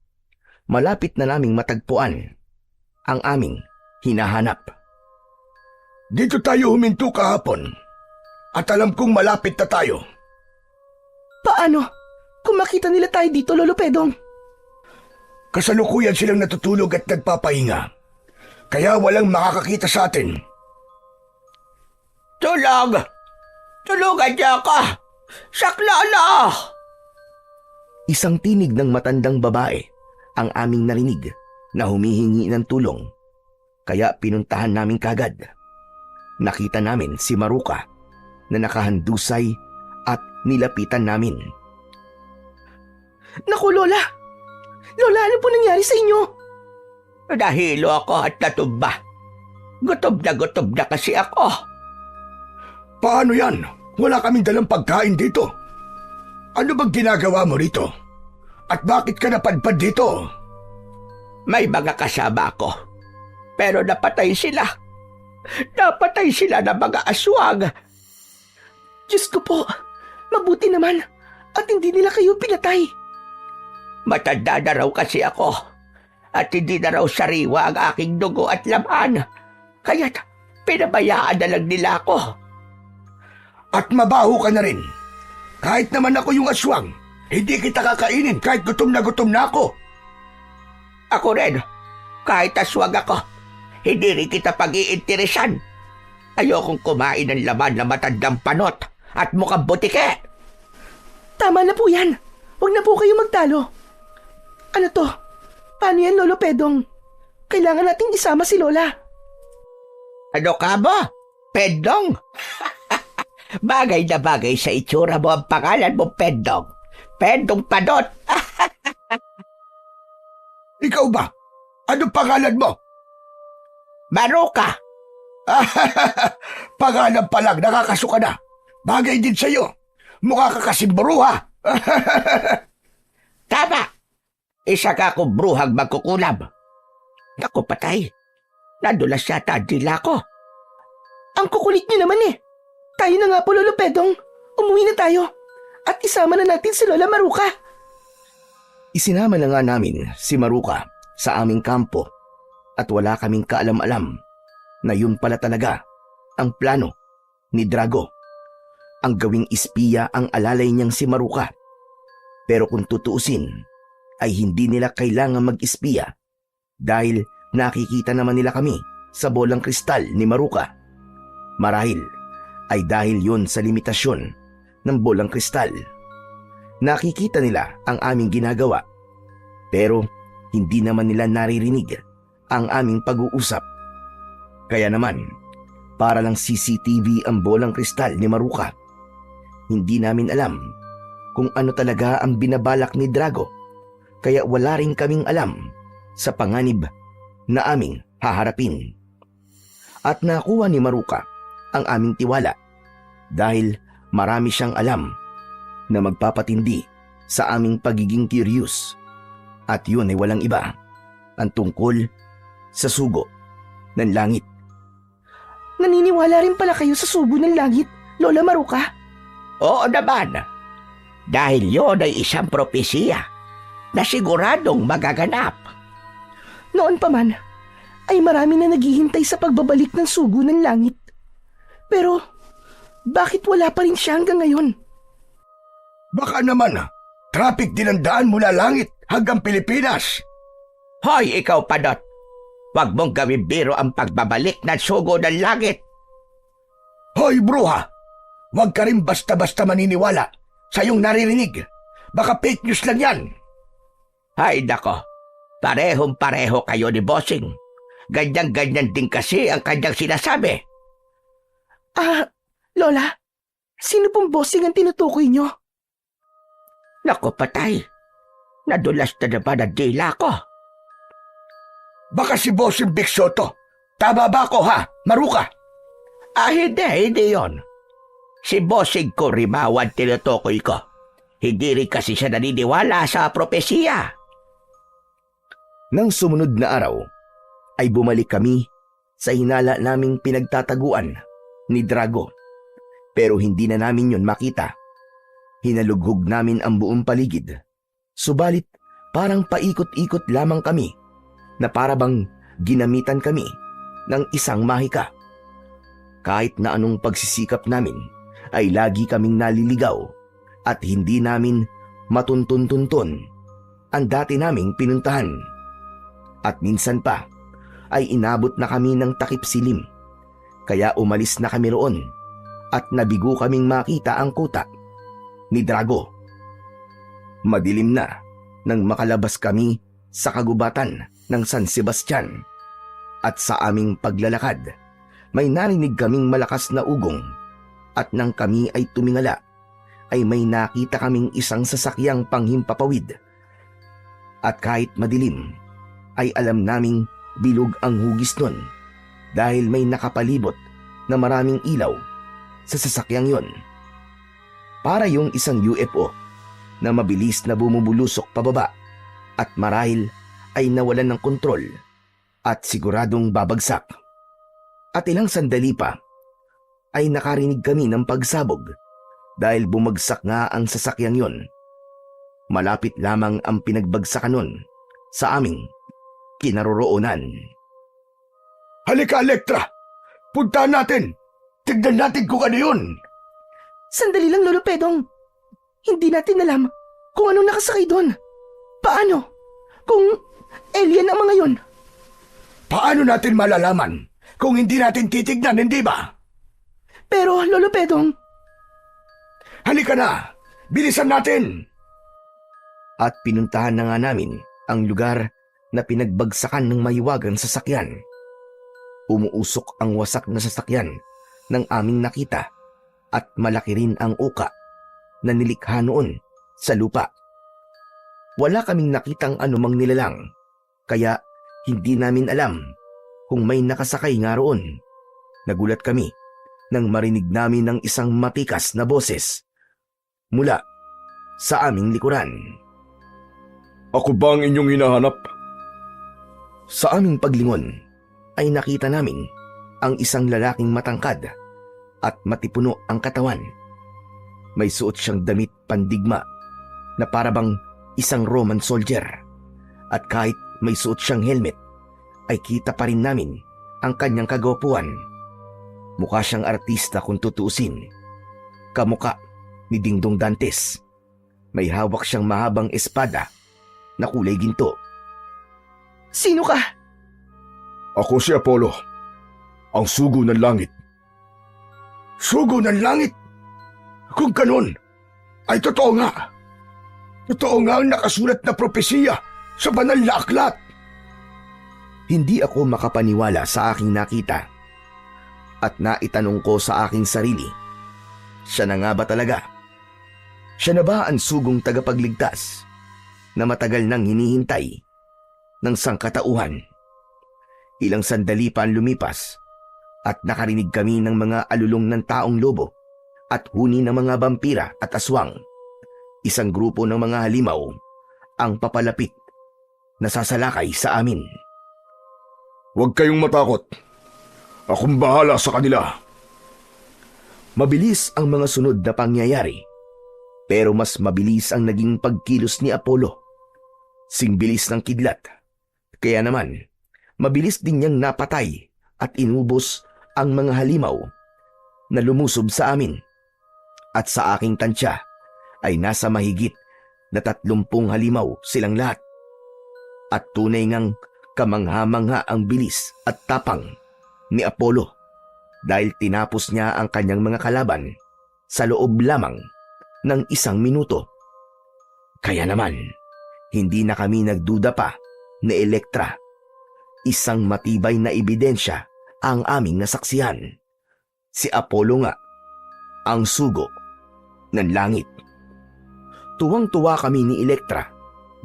Malapit na naming matagpuan ang aming hinahanap. Dito tayo huminto kahapon. At alam kong malapit na tayo. Paano? Kung makita nila tayo dito, Lolo Pedong. Kasalukuyan silang natutulog at nagpapahinga. Kaya walang makakakita sa atin. Tulog! Tulungan niya ako! Saklala! Isang tinig ng matandang babae ang aming narinig na humihingi ng tulong. Kaya pinuntahan namin kagad. Nakita namin si Maruka na nakahandusay at nilapitan namin. Naku, Lola! Lola, ano po nangyari sa inyo? Nahilo ako at natumba. Gutom na kasi ako. Paano yan? Wala kaming dalang pagkain dito. Ano bang ginagawa mo rito? At bakit ka napadpad dito? May mga kasama ako. Pero napatay sila. Napatay sila ng mga aswang. Diyos ko po, mabuti naman at hindi nila kayo pinatay. Matanda na raw kasi ako. At hindi na raw sariwa ang aking dugo at laman. Kaya't pinabayaan na lang nila ako. At mabaho ka na rin. Kahit naman ako yung aswang, hindi kita kakainin kahit gutom na ako. Ako rin, kahit aswang ako, hindi rin kita pag-iinteresan. Ayokong kumain ng laman na matandang panot at mukhang butike. Tama na po yan. Huwag na po kayo magtalo. Ano to? Paano yan, Lolo Pedong? Kailangan nating isama si Lola. Ano ka ba? Pendong? Bagay na bagay sa itsura mo ang pangalan mo, Pendong. Pendong Panot. Ikaw ba? Anong pangalan mo? Maruka. Pangalan pa lang, nakakasuka na. Bagay din sa'yo. Mukha ka kasing bruha. Tama. Isa ka akong bruhang magkukulab. Naku, patay. Nadulas yata ang dila ko. Ang kukulit niyo naman eh. Tayo na nga po, Lolo Pedong. Umuwi na tayo. At isama na natin si Lola Maruka. Isinama na nga namin si Maruka sa aming kampo at wala kaming kaalam-alam na yun pala talaga ang plano ni Drago. Ang gawing espiya ang alalay niyang si Maruka. Pero kung tutuusin ay hindi nila kailangan mag-espiya dahil nakikita naman nila kami sa bolang kristal ni Maruka. Marahil ay dahil yun sa limitasyon ng bolang kristal. Nakikita nila ang aming ginagawa pero hindi naman nila naririnig ang aming pag-uusap. Kaya naman, para lang CCTV ang bolang kristal ni Maruka. Hindi namin alam kung ano talaga ang binabalak ni Drago kaya wala rin kaming alam sa panganib na aming haharapin. At nakuha ni Maruka ang aming tiwala dahil marami siyang alam na magpapatindi sa aming pagiging curious. At yun ay walang iba, ang tungkol sa sugo ng langit. Naniniwala rin pala kayo sa sugo ng langit, Lola Maruka? Oo naman. Dahil yon ay isang propesiya na siguradong magaganap. Noon pa man, ay marami na naghihintay sa pagbabalik ng sugo ng langit. Pero, bakit wala pa rin siya hanggang ngayon? Baka naman, traffic din ang daan mula langit hanggang Pilipinas. Hoy, ikaw Padot! Huwag mong gawin biro ang pagbabalik ng sugo ng langit. Hoy, bruha! Huwag ka rin basta-basta maniniwala sa iyong naririnig. Baka fake news lang yan. Ay nako, parehong-pareho kayo ni Bossing. Ganyan-ganyan din kasi ang kanyang sinasabi. Lola, sino pong bossing ang tinutukoy nyo? Naku patay, nadulas na naman ang dila ko. Baka si Bossing Big Soto. Tama ba ako ha, Maruka? Hindi yon. Si Bossing ko Rimawan tinutukoy ko. Hindi rin kasi siya naniniwala sa propesiya. Nang sumunod na araw, ay bumalik kami sa hinala naming pinagtataguan ni Drago. Pero hindi na namin yon makita. Hinalughog namin ang buong paligid. Subalit parang paikot-ikot lamang kami na parabang ginamitan kami ng isang mahika. Kahit na anong pagsisikap namin ay lagi kaming naliligaw at hindi namin matuntun-tuntun ang dati naming pinuntahan. At minsan pa ay inabot na kami ng takip silim. Kaya umalis na kami roon at nabigo kaming makita ang kuta ni Drago. Madilim na nang makalabas kami sa kagubatan ng San Sebastian. At sa aming paglalakad, may narinig kaming malakas na ugong at nang kami ay tumingala, ay may nakita kaming isang sasakyang panghimpapawid. At kahit madilim, ay alam naming bilog ang hugis nun dahil may nakapalibot na maraming ilaw sa sasakyang yon. Para yung isang UFO na mabilis na bumubulusok pababa at marahil ay nawalan ng kontrol at siguradong babagsak. At ilang sandali pa ay nakarinig kami ng pagsabog dahil bumagsak nga ang sasakyang yon. Malapit lamang ang pinagbagsakan nun sa aming kinaroroonan. Halika, Elektra! Puntahan natin! Tignan natin kung ano yun! Sandali lang, Lolo Pedong. Hindi natin alam kung anong nakasakay doon. Paano? Kung alien ang mga yon? Paano natin malalaman kung hindi natin titignan, hindi ba? Pero, Lolo Pedong, Halika na! Bilisan natin! At pinuntahan na nga namin ang lugar na pinagbagsakan ng mahiwagang sasakyan. Umuusok ang wasak na sasakyan ng aming nakita at malaki rin ang uka na nilikha noon sa lupa. Wala kaming nakitang anumang nilalang, kaya hindi namin alam kung may nakasakay nga roon. Nagulat kami nang marinig namin ng isang matikas na boses mula sa aming likuran. Ako ba ang inyong hinahanap? Sa aming paglingon ay nakita namin ang isang lalaking matangkad at matipuno ang katawan. May suot siyang damit pandigma na parabang isang Roman soldier, at kahit may suot siyang helmet ay kita pa rin namin ang kanyang kagwapuan. Mukha siyang artista kung tutuusin. Kamuka ni Dingdong Dantes. May hawak siyang mahabang espada na kulay ginto. sino ka? Ako si Apollo, ang sugo ng langit. Sugo ng langit? Kung ganun, ay totoo nga. Totoo nga ang nakasulat na propesiya sa banal na aklat. Hindi ako makapaniwala sa aking nakita. At naitanong ko sa aking sarili, siya na nga ba talaga? Siya na ba ang sugong tagapagligtas na matagal nang hinihintay ng sangkatauhan? Ilang sandali pa ang lumipas at nakarinig kami ng mga alulong ng taong lobo at huni ng mga vampira at aswang. Isang grupo ng mga halimaw ang papalapit na sasalakay sa amin. Huwag kayong matakot. Akong bahala sa kanila. Mabilis ang mga sunod na pangyayari. Pero mas mabilis ang naging pagkilos ni Apollo. Singbilis ng kidlat. Kaya naman, mabilis din niyang napatay at inubos ang mga halimaw na lumusob sa amin. At sa aking tansya ay nasa mahigit na 30 halimaw silang lahat. At tunay ngang kamangha-mangha ang bilis at tapang ni Apollo dahil tinapos niya ang kanyang mga kalaban sa loob lamang ng 1 minuto. Kaya naman, hindi na kami nagduda pa ni Elektra. Isang matibay na ebidensya ang aming nasaksihan. Si Apollo nga, ang sugo ng langit. Tuwang-tuwa kami ni Elektra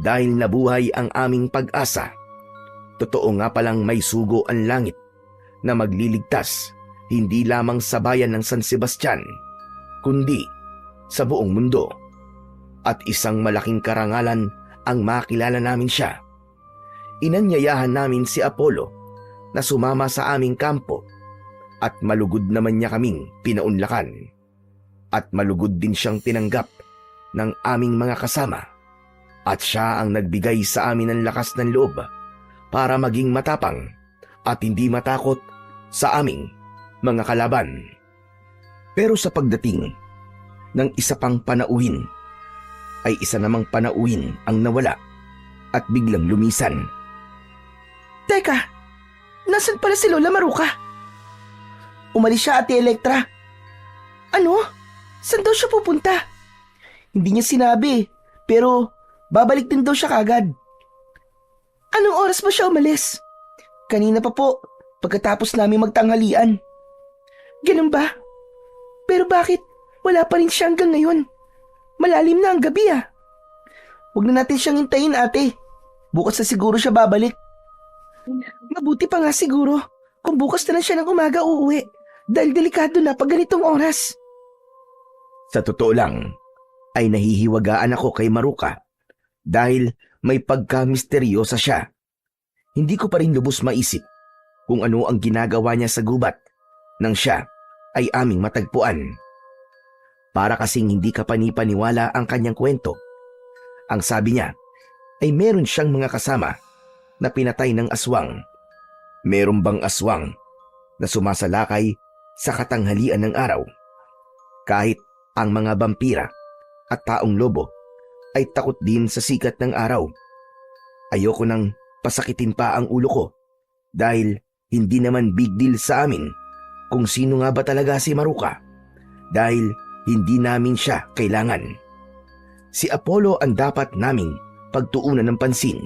dahil nabuhay ang aming pag-asa. Totoo nga palang may sugo ang langit na magliligtas hindi lamang sa bayan ng San Sebastian, kundi sa buong mundo. At isang malaking karangalan ang makilala namin siya. Inanyayahan namin si Apollo na sumama sa aming kampo at malugod naman niya kaming pinaunlakan. At malugod din siyang tinanggap ng aming mga kasama. At siya ang nagbigay sa amin ng lakas ng loob para maging matapang at hindi matakot sa aming mga kalaban. Pero sa pagdating ng isa pang panauhin, ay isa namang panauhin ang nawala at biglang lumisan. Teka, nasan pala si Lola Maruka? Umalis siya, Ate Elektra. Ano? Saan daw siya pupunta? Hindi niya sinabi, pero babalik din daw siya kagad. Anong oras ba siya umalis? Kanina pa po, pagkatapos namin magtanghalian. Ganun ba? Pero bakit wala pa rin siya hanggang ngayon? Malalim na ang gabi ah. Huwag na natin siyang hintayin, ate. Bukas na siguro siya babalik. Mabuti pa nga siguro kung bukas na lang siya ng umaga uuwi dahil delikado na pag ganitong oras. Sa totoo lang, ay nahihiwagaan ako kay Maruka dahil may pagka-misteryosa siya. Hindi ko pa rin lubos maisip kung ano ang ginagawa niya sa gubat nang siya ay aming matagpuan. Para kasing hindi ka panipaniwala ang kanyang kwento. Ang sabi niya ay meron siyang mga kasama na pinatay ng aswang. Meron bang aswang na sumasalakay sa katanghalian ng araw? Kahit ang mga vampira at taong lobo ay takot din sa sikat ng araw. Ayoko nang pasakitin pa ang ulo ko dahil hindi naman big deal sa amin kung sino nga ba talaga si Maruka dahil hindi namin siya kailangan. Si Apollo ang dapat naming pagtuunan ng pansin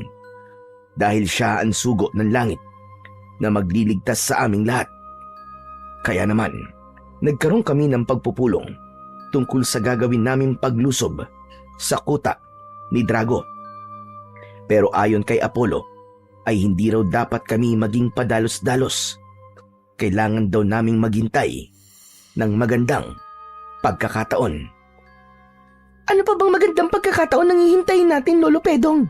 dahil siya ang sugo ng langit na magliligtas sa aming lahat. Kaya naman, nagkaroon kami ng pagpupulong tungkol sa gagawin naming paglusob sa kuta ni Drago. Pero ayon kay Apollo, ay hindi raw dapat kami maging padalos-dalos. Kailangan daw naming maghintay ng magandang pagkakataon. Ano pa bang magandang pagkakataon nang hihintayin natin, Lolo Pedong?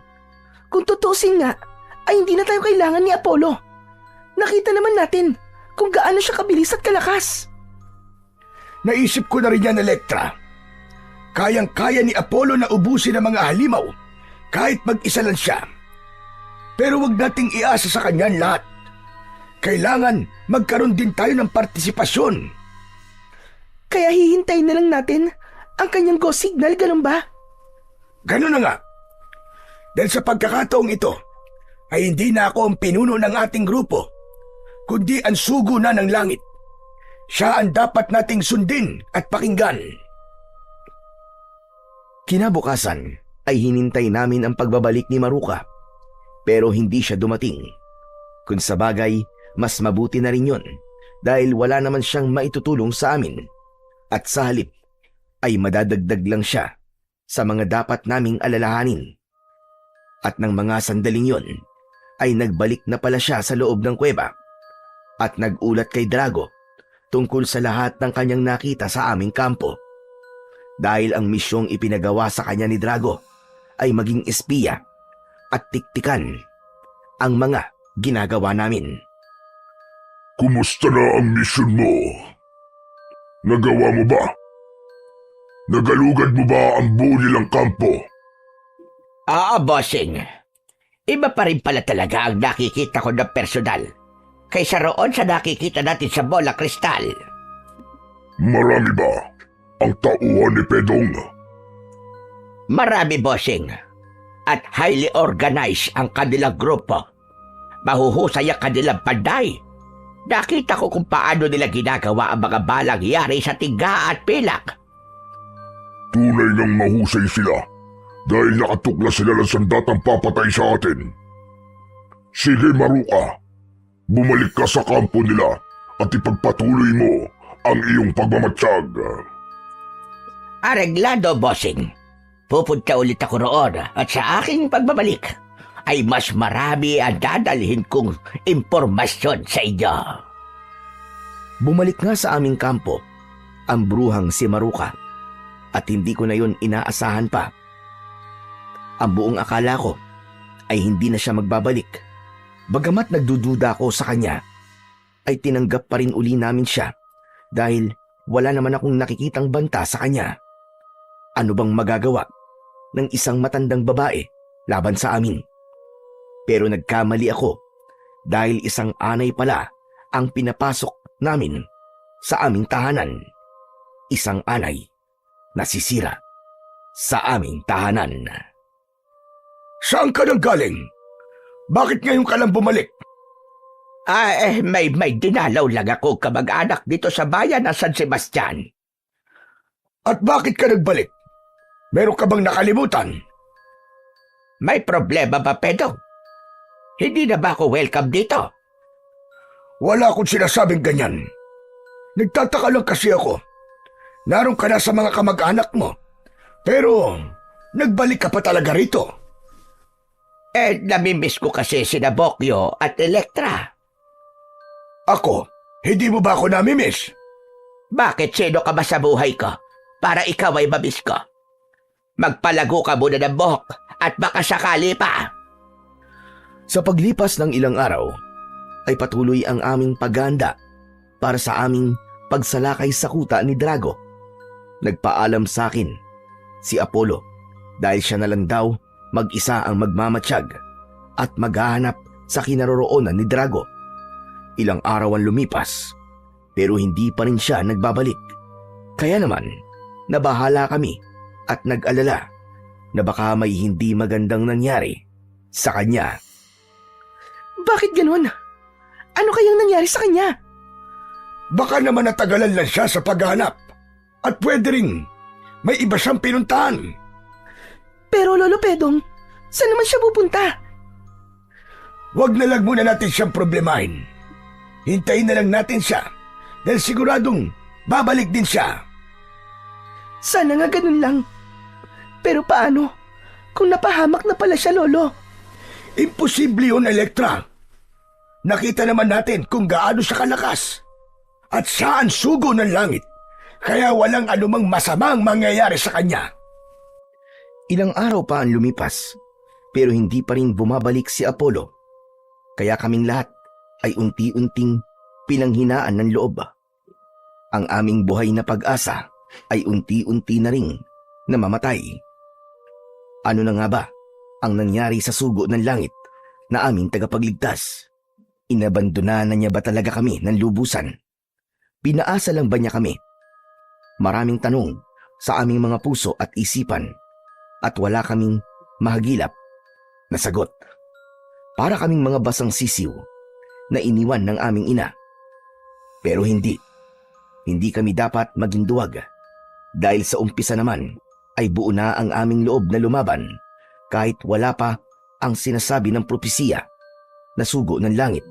Kung tutusin nga, ay hindi na tayo kailangan ni Apollo. Nakita naman natin kung gaano siya kabilis at kalakas. Naisip ko na rin yan, Elektra. Kayang-kaya ni Apollo na ubusin ang mga halimaw kahit mag-isa lang siya. Pero wag nating iasa sa kanya lahat. Kailangan magkaroon din tayo ng partisipasyon. Kaya hihintayin na lang natin ang kanyang go signal, ganun ba? Ganun na nga. Dahil sa pagkakataong ito, ay hindi na ako ang pinuno ng ating grupo, kundi ang sugo na ng langit. Siya ang dapat nating sundin at pakinggan. Kinabukasan ay hinintay namin ang pagbabalik ni Maruka pero hindi siya dumating. Kung sa bagay, mas mabuti na rin yun dahil wala naman siyang maitutulong sa amin at sa halip ay madadagdag lang siya sa mga dapat naming alalahanin. At ng mga sandaling yon ay nagbalik na pala siya sa loob ng kuweba at nagulat kay Drago tungkol sa lahat ng kanyang nakita sa aming kampo. Dahil ang misyong ipinagawa sa kanya ni Drago ay maging espiya at tiktikan ang mga ginagawa namin. Kumusta na ang misyon mo? Nagawa mo ba? Nagalugad mo ba ang buo nilang kampo? Oo, bossing. Iba pa rin pala talaga ang nakikita ko na personal kaysa roon sa nakikita natin sa bola kristal. Marami ba ang tauhan ni Pedong? Marami, bossing. At highly organized ang kanilang grupo. Mahuhusay ang kanilang panday. Nakita ko kung paano nila ginagawa ang mga balang yari sa tingga at pilak. Tunay ngang mahusay sila dahil nakatuklas sila ng sandatang papatay sa atin. Sige, Maruka. Bumalik ka sa kampo nila at ipagpatuloy mo ang iyong pagmamatsyag. Areglado, bossing. Pupunta ulit ako roon at sa aking pagbabalik ay mas marami ang dadalhin kong impormasyon sa inyo. Bumalik nga sa aming kampo ang bruhang si Maruka at hindi ko na yon inaasahan pa. Ang buong akala ko ay hindi na siya magbabalik. Bagamat nagdududa ako sa kanya, ay tinanggap pa rin uli namin siya dahil wala naman akong nakikitang banta sa kanya. Ano bang magagawa ng isang matandang babae laban sa amin? Pero nagkamali ako dahil isang anay pala ang pinapasok namin sa aming tahanan. Isang anay na sisira sa aming tahanan. Saan ka nang galing? Bakit ngayon ka lang bumalik? May dinalaw lang ako kamag-anak dito sa bayan ng San Sebastian. At bakit ka nagbalik? Meron ka bang nakalimutan? May problema ba, Pedro? Hindi na ba ako welcome dito? Wala akong sinasabing ganyan. Nagtataka lang kasi ako. Naroon ka na sa mga kamag-anak mo. Pero nagbalik ka pa talaga rito. Namimiss ko kasi sina Bokyo at Elektra. Ako, hindi mo ba ako namimiss? Bakit sino ka ba sa buhay ko para ikaw ay mamiss ko? Magpalago ka muna ng buhok at baka sakali pa. Sa paglipas ng ilang araw, ay patuloy ang aming paghahanda para sa aming pagsalakay sa kuta ni Drago. Nagpaalam sa akin si Apollo dahil siya na lang daw mag-isa ang magmamatsyag at maghahanap sa kinaroroonan ni Drago. Ilang araw ang lumipas pero hindi pa rin siya nagbabalik. Kaya naman, nabahala kami at nag-alala na baka may hindi magandang nangyari sa kanya. Bakit ganun? Ano kayang nangyari sa kanya? Baka naman natagalan lang siya sa paghahanap. At pwede rin may iba siyang pinuntahan. Pero Lolo Pedong, saan naman siya pupunta? Huwag na lang muna natin siyang problemahin. Hintayin na lang natin siya dahil siguradong babalik din siya. Sana nga ganun lang. Pero paano kung napahamak na pala siya, Lolo? Imposible yun, Elektra. Nakita naman natin kung gaano siya kalakas. At siya ang sugo ng langit. Kaya walang anumang masamang mangyayari sa kanya. Ilang araw pa ang lumipas pero hindi pa rin bumabalik si Apollo. Kaya kaming lahat ay unti-unting pinanghinaan ng loob. Ang aming buhay na pag-asa ay unti-unti na ring namamatay. Ano na nga ba ang nangyari sa sugo ng langit na aming tagapagligtas? Inabandona na niya ba talaga kami ng lubusan? Pinaasa lang ba niya kami? Maraming tanong sa aming mga puso at isipan at wala kaming mahagilap na sagot. Para kaming mga basang sisiw na iniwan ng aming ina. Pero hindi kami dapat maging duwag dahil sa umpisa naman ay buo na ang aming loob na lumaban kahit wala pa ang sinasabi ng propesiya na sugo ng langit.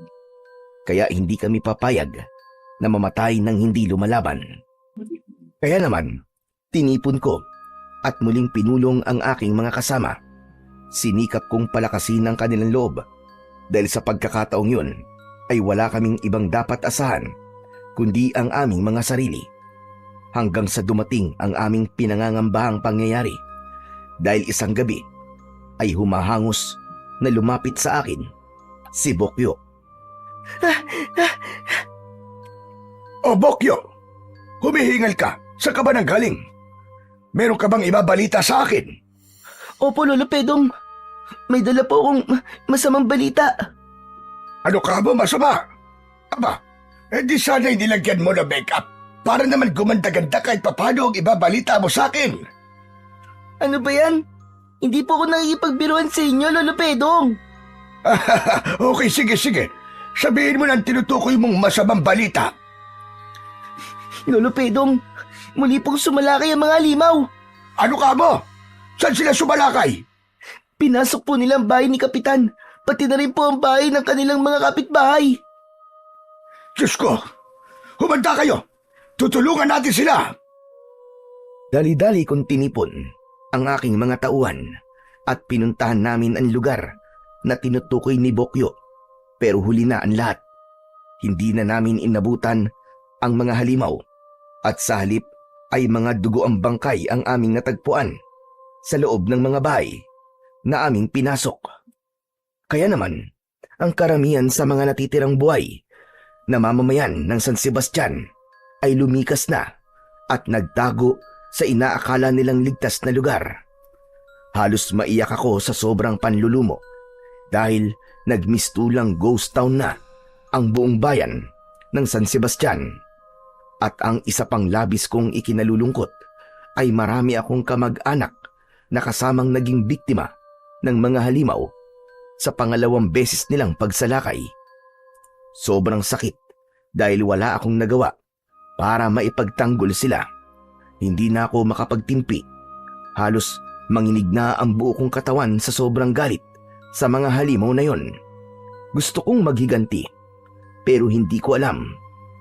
Kaya hindi kami papayag na mamatay ng hindi lumalaban. Kaya naman, tinipon ko at muling pinulong ang aking mga kasama. Sinikap kong palakasin ang kanilang loob dahil sa pagkakataong yun ay wala kaming ibang dapat asahan kundi ang aming mga sarili. Hanggang sa dumating ang aming pinangangambahang pangyayari dahil isang gabi ay humahangos na lumapit sa akin si Bokyo. O Bokyo, humihingal ka. Saan ka ba nanggaling? Meron ka bang ibabalita sa akin? Opo, Lolo Pedong. May dala po akong masamang balita. Ano ka ba masama? Aba, di sana'y nilagyan mo na makeup para naman gumanda-ganda kahit papano ang ibabalita mo sa akin. Ano ba yan? Hindi po ako nakikipagbiruan sa inyo, Lolo Pedong. Okay, sige. Sabihin mo ng tinutukoy mong masamang balita. Lolo Pedong, muli pong sumalakay ang mga halimaw. Ano ka mo? Saan sila sumalakay? Pinasok po nila ang bahay ni Kapitan, pati na rin po ang bahay ng kanilang mga kapitbahay. Diyos ko! Humanda kayo! Tutulungan natin sila! Dali-dali kong tinipon ang aking mga tauhan at pinuntahan namin ang lugar na tinutukoy ni Bokyo. Pero huli na ang lahat. Hindi na namin inabutan ang mga halimaw at sa halip ay mga dugo ang bangkay ang aming natagpuan sa loob ng mga bahay na aming pinasok. Kaya naman, ang karamihan sa mga natitirang buhay na mamamayan ng San Sebastian ay lumikas na at nagtago sa inaakala nilang ligtas na lugar. Halos maiyak ako sa sobrang panlulumo dahil nagmistulang ghost town na ang buong bayan ng San Sebastian. At ang isa pang labis kong ikinalulungkot ay marami akong kamag-anak na kasamang naging biktima ng mga halimaw sa pangalawang beses nilang pagsalakay. Sobrang sakit dahil wala akong nagawa para maipagtanggol sila. Hindi na ako makapagtimpi. Halos manginig na ang buo kong katawan sa sobrang galit sa mga halimaw na yon. Gusto kong maghiganti pero hindi ko alam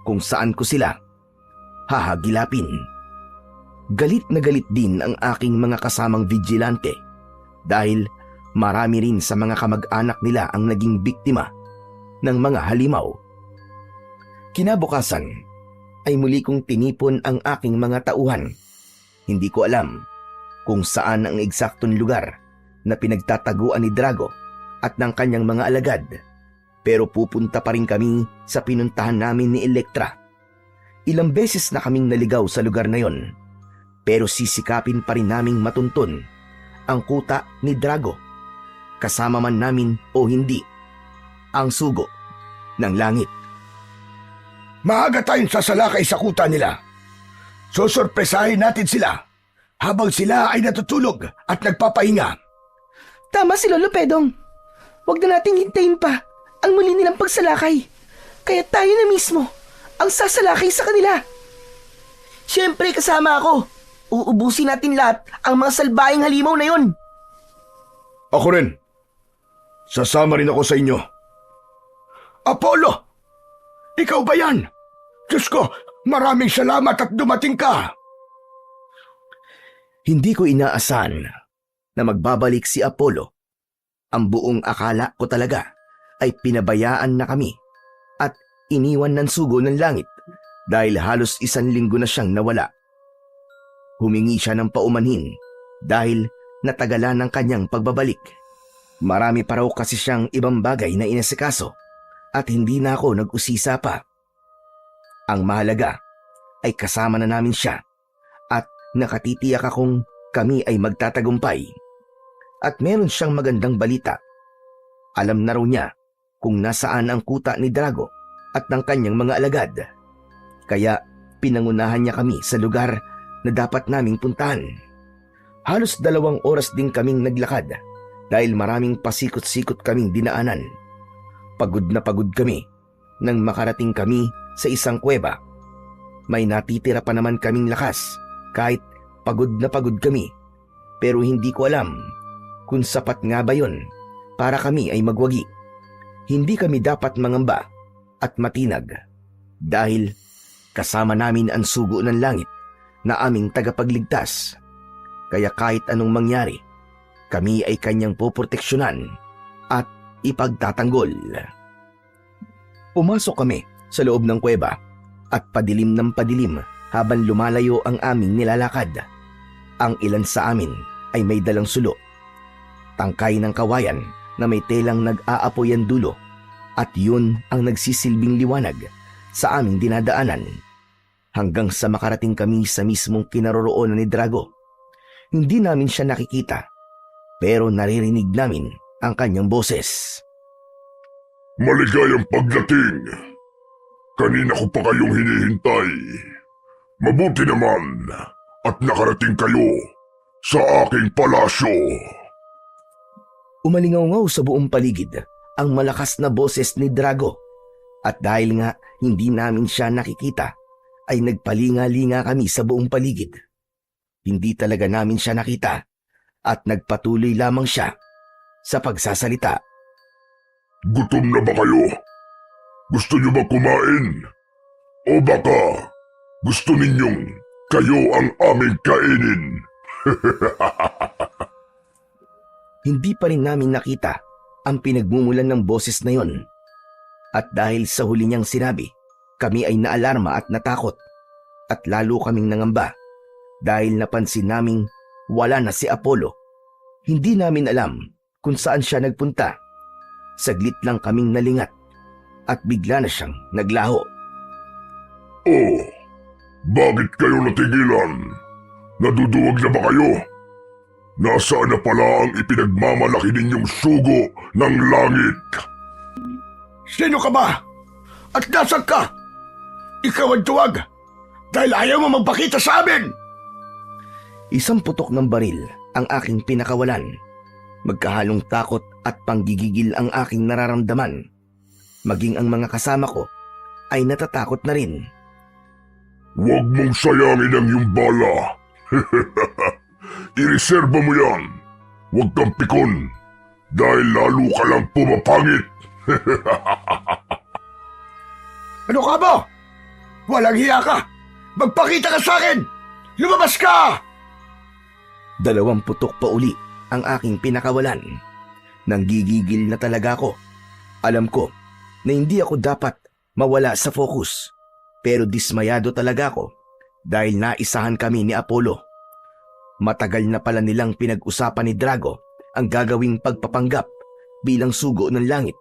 kung saan ko sila hahagilapin. Galit na galit din ang aking mga kasamang vigilante dahil marami rin sa mga kamag-anak nila ang naging biktima ng mga halimaw. Kinabukasan ay muli kong tinipon ang aking mga tauhan. Hindi ko alam kung saan ang eksaktong lugar na pinagtataguan ni Drago at ng kanyang mga alagad, pero pupunta pa rin kami sa pinuntahan namin ni Elektra. Ilang beses na kaming naligaw sa lugar na yon, pero sisikapin pa rin naming matuntun ang kuta ni Drago. Kasama man namin o hindi, ang sugo ng langit. Maaga tayong sasalakay sa kuta nila. Susurpresahin natin sila habang sila ay natutulog at nagpapahinga. Tama si Lolo Pedong. Huwag na nating hintayin pa ang muli nilang pagsalakay. Kaya tayo na mismo ang sasalakay sa kanila. Siyempre kasama ako. Uubusin natin lahat ang mga salbayang halimaw na yon. Ako rin. Sasama rin ako sa inyo. Apollo! Ikaw ba yan? Diyos ko, maraming salamat at dumating ka. Hindi ko inaasahan na magbabalik si Apollo. Ang buong akala ko talaga ay pinabayaan na kami at iniwan ng sugo ng langit dahil halos 1 linggo na siyang nawala. Humingi siya ng paumanhin dahil natagalan ng kanyang pagbabalik. Marami pa raw kasi siyang ibang bagay na inasikaso at hindi na ako nag-usisa pa. Ang mahalaga ay kasama na namin siya at nakatitiyak akong kami ay magtatagumpay. At meron siyang magandang balita. Alam na raw niya kung nasaan ang kuta ni Drago at ng kanyang mga alagad. Kaya pinangunahan niya kami sa lugar na dapat naming puntahan. Halos 2 oras din kaming naglakad dahil maraming pasikot-sikot kaming dinaanan. Pagod na pagod kami nang makarating kami sa isang kuweba. May natitira pa naman kaming lakas kahit pagod na pagod kami, pero hindi ko alam kung sapat nga ba yon para kami ay magwagi. Hindi kami dapat mangamba at matinag dahil kasama namin ang sugo ng langit na aming tagapagligtas. Kaya kahit anong mangyari, kami ay kanyang poproteksyonan at ipagtatanggol. Pumasok kami sa loob ng kuweba at padilim ng padilim habang lumalayo ang aming nilalakad. Ang ilan sa amin ay may dalang sulo, tangkay ng kawayan na may telang nag-aapoy ang dulo, at yun ang nagsisilbing liwanag sa aming dinadaanan hanggang sa makarating kami sa mismong kinaroroonan ni Drago Hindi namin siya nakikita, pero naririnig namin ang kanyang boses. Maligayang pagdating. Kanina ko pa kayong hinihintay. Mabuti naman at nakarating kayo sa aking palasyo. Umalingaw sa buong paligid ang malakas na boses ni Drago. At dahil nga hindi namin siya nakikita, ay nagpalinga-linga kami sa buong paligid. Hindi talaga namin siya nakita at nagpatuloy lamang siya sa pagsasalita. Gutom na ba kayo? Gusto niyo ba kumain? O baka gusto ninyong kayo ang aming kainin? Hindi pa rin namin nakita ang pinagmumulan ng boses na yon. At dahil sa huli niyang sinabi, kami ay naalarma at natakot. At lalo kaming nangamba dahil napansin naming wala na si Apollo. Hindi namin alam kung saan siya nagpunta. Saglit lang kaming nalingat at bigla na siyang naglaho. Oh, bakit kayo natigilan? Naduduwag na ba kayo? Nasaan na pala ang ipinagmamalaki ninyong sugo ng langit? Sino ka ba? At nasaan ka? Ikaw ang tuwag dahil ayaw mo magpakita sa amin! Isang putok ng baril ang aking pinakawalan. Magkahalong takot at panggigigil ang aking nararamdaman. Maging ang mga kasama ko ay natatakot na rin. Huwag mong sayangin ang iyong bala. Ireserba mo yan. Huwag kang pikon dahil lalo ka lang pumapangit. Ano ka ba? Walang hiya ka! Magpakita ka sa akin! Lumabas ka! 2 putok pa uli ang aking pinakawalan. Nanggigigil na talaga ako. Alam ko na hindi ako dapat mawala sa focus. Pero dismayado talaga ako dahil naisahan kami ni Apollo. Matagal na pala nilang pinag-usapan ni Drago ang gagawing pagpapanggap bilang sugo ng langit.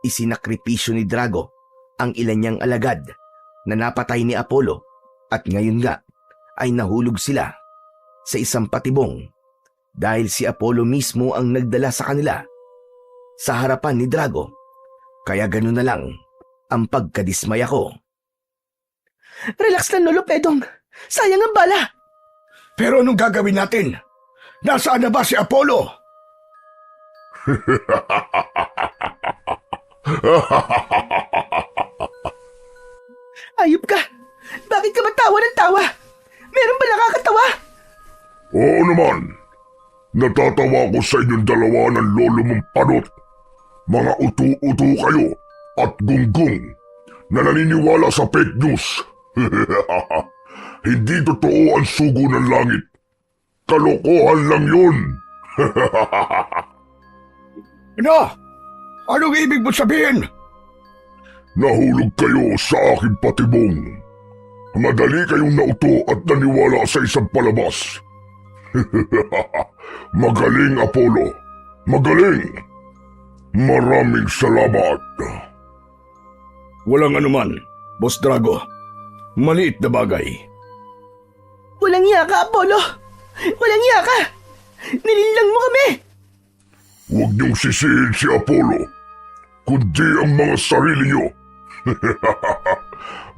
Isinakripisyo ni Drago ang ilan niyang alagad na napatay ni Apollo at ngayon nga ay nahulog sila sa isang patibong dahil si Apollo mismo ang nagdala sa kanila sa harapan ni Drago. Kaya gano'n na lang ang pagkadismaya ko. Relax lang, Lolo Pedong. Sayang ang bala. Pero anong gagawin natin? Nasaan na ba si Apollo? Ayop ka. Bakit ka matawa ng tawa? Meron ba nakakatawa? Oo naman. Natatawa ko sa inyong dalawa ng lolo mong panot. Mga utu-utu kayo at gunggong na naniniwala sa fake news. Hindi totoo ang sugo ng langit. Kalokohan lang yun. Ano? Anong ibig mo sabihin? Nahulog kayo sa aking patibong. Madali kayong nauto at naniwala sa isang palabas. Magaling, Apollo. Magaling. Maraming salamat. Walang anuman, Boss Drago. Maliit na bagay. Walang iya ka, Apollo. Walang iya ka. Nilinlang mo kami. Huwag niyong sisihin si Apollo, kundi ang mga sarili niyo.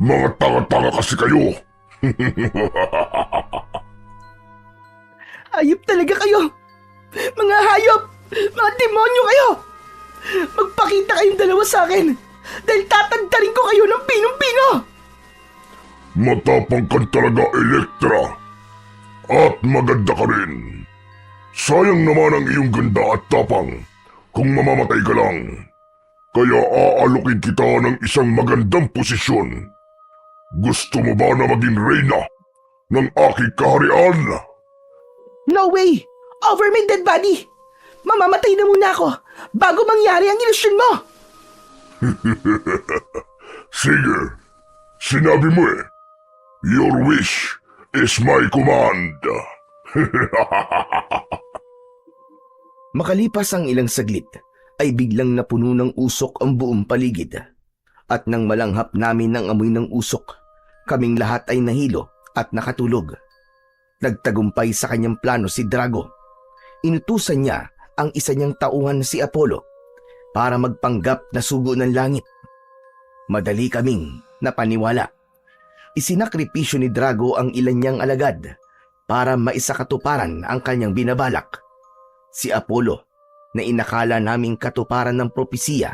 Mga tanga-tanga kasi kayo. Ayop talaga kayo. Mga hayop. Mga demonyo kayo. Magpakita kayong dalawa sa akin dahil tatagdarin ko kayo ng pinong-pino. Matapang ka talaga, Elektra. At maganda ka rin. Sayang naman ang iyong ganda at tapang kung mamamatay ka lang. Kaya aalukin kita ng isang magandang posisyon. Gusto mo ba na maging reyna ng aking kaharian? No way! Over my dead body! Mamamatay na muna ako bago mangyari ang ilusyon mo! Sige, sinabi mo eh. Your wish is my command. Makalipas ang ilang saglit, ay biglang napuno ng usok ang buong paligid. At nang malanghap namin ng amoy ng usok, kaming lahat ay nahilo at nakatulog. Nagtagumpay sa kanyang plano si Drago. Inutusan niya ang isa niyang tauhan na si Apollo para magpanggap na sugo ng langit. Madali kaming napaniwala. Isinakripisyo ni Drago ang ilan niyang alagad para maisakatuparan ang kanyang binabalak. Si Apollo, na inakala naming katuparan ng propesiya,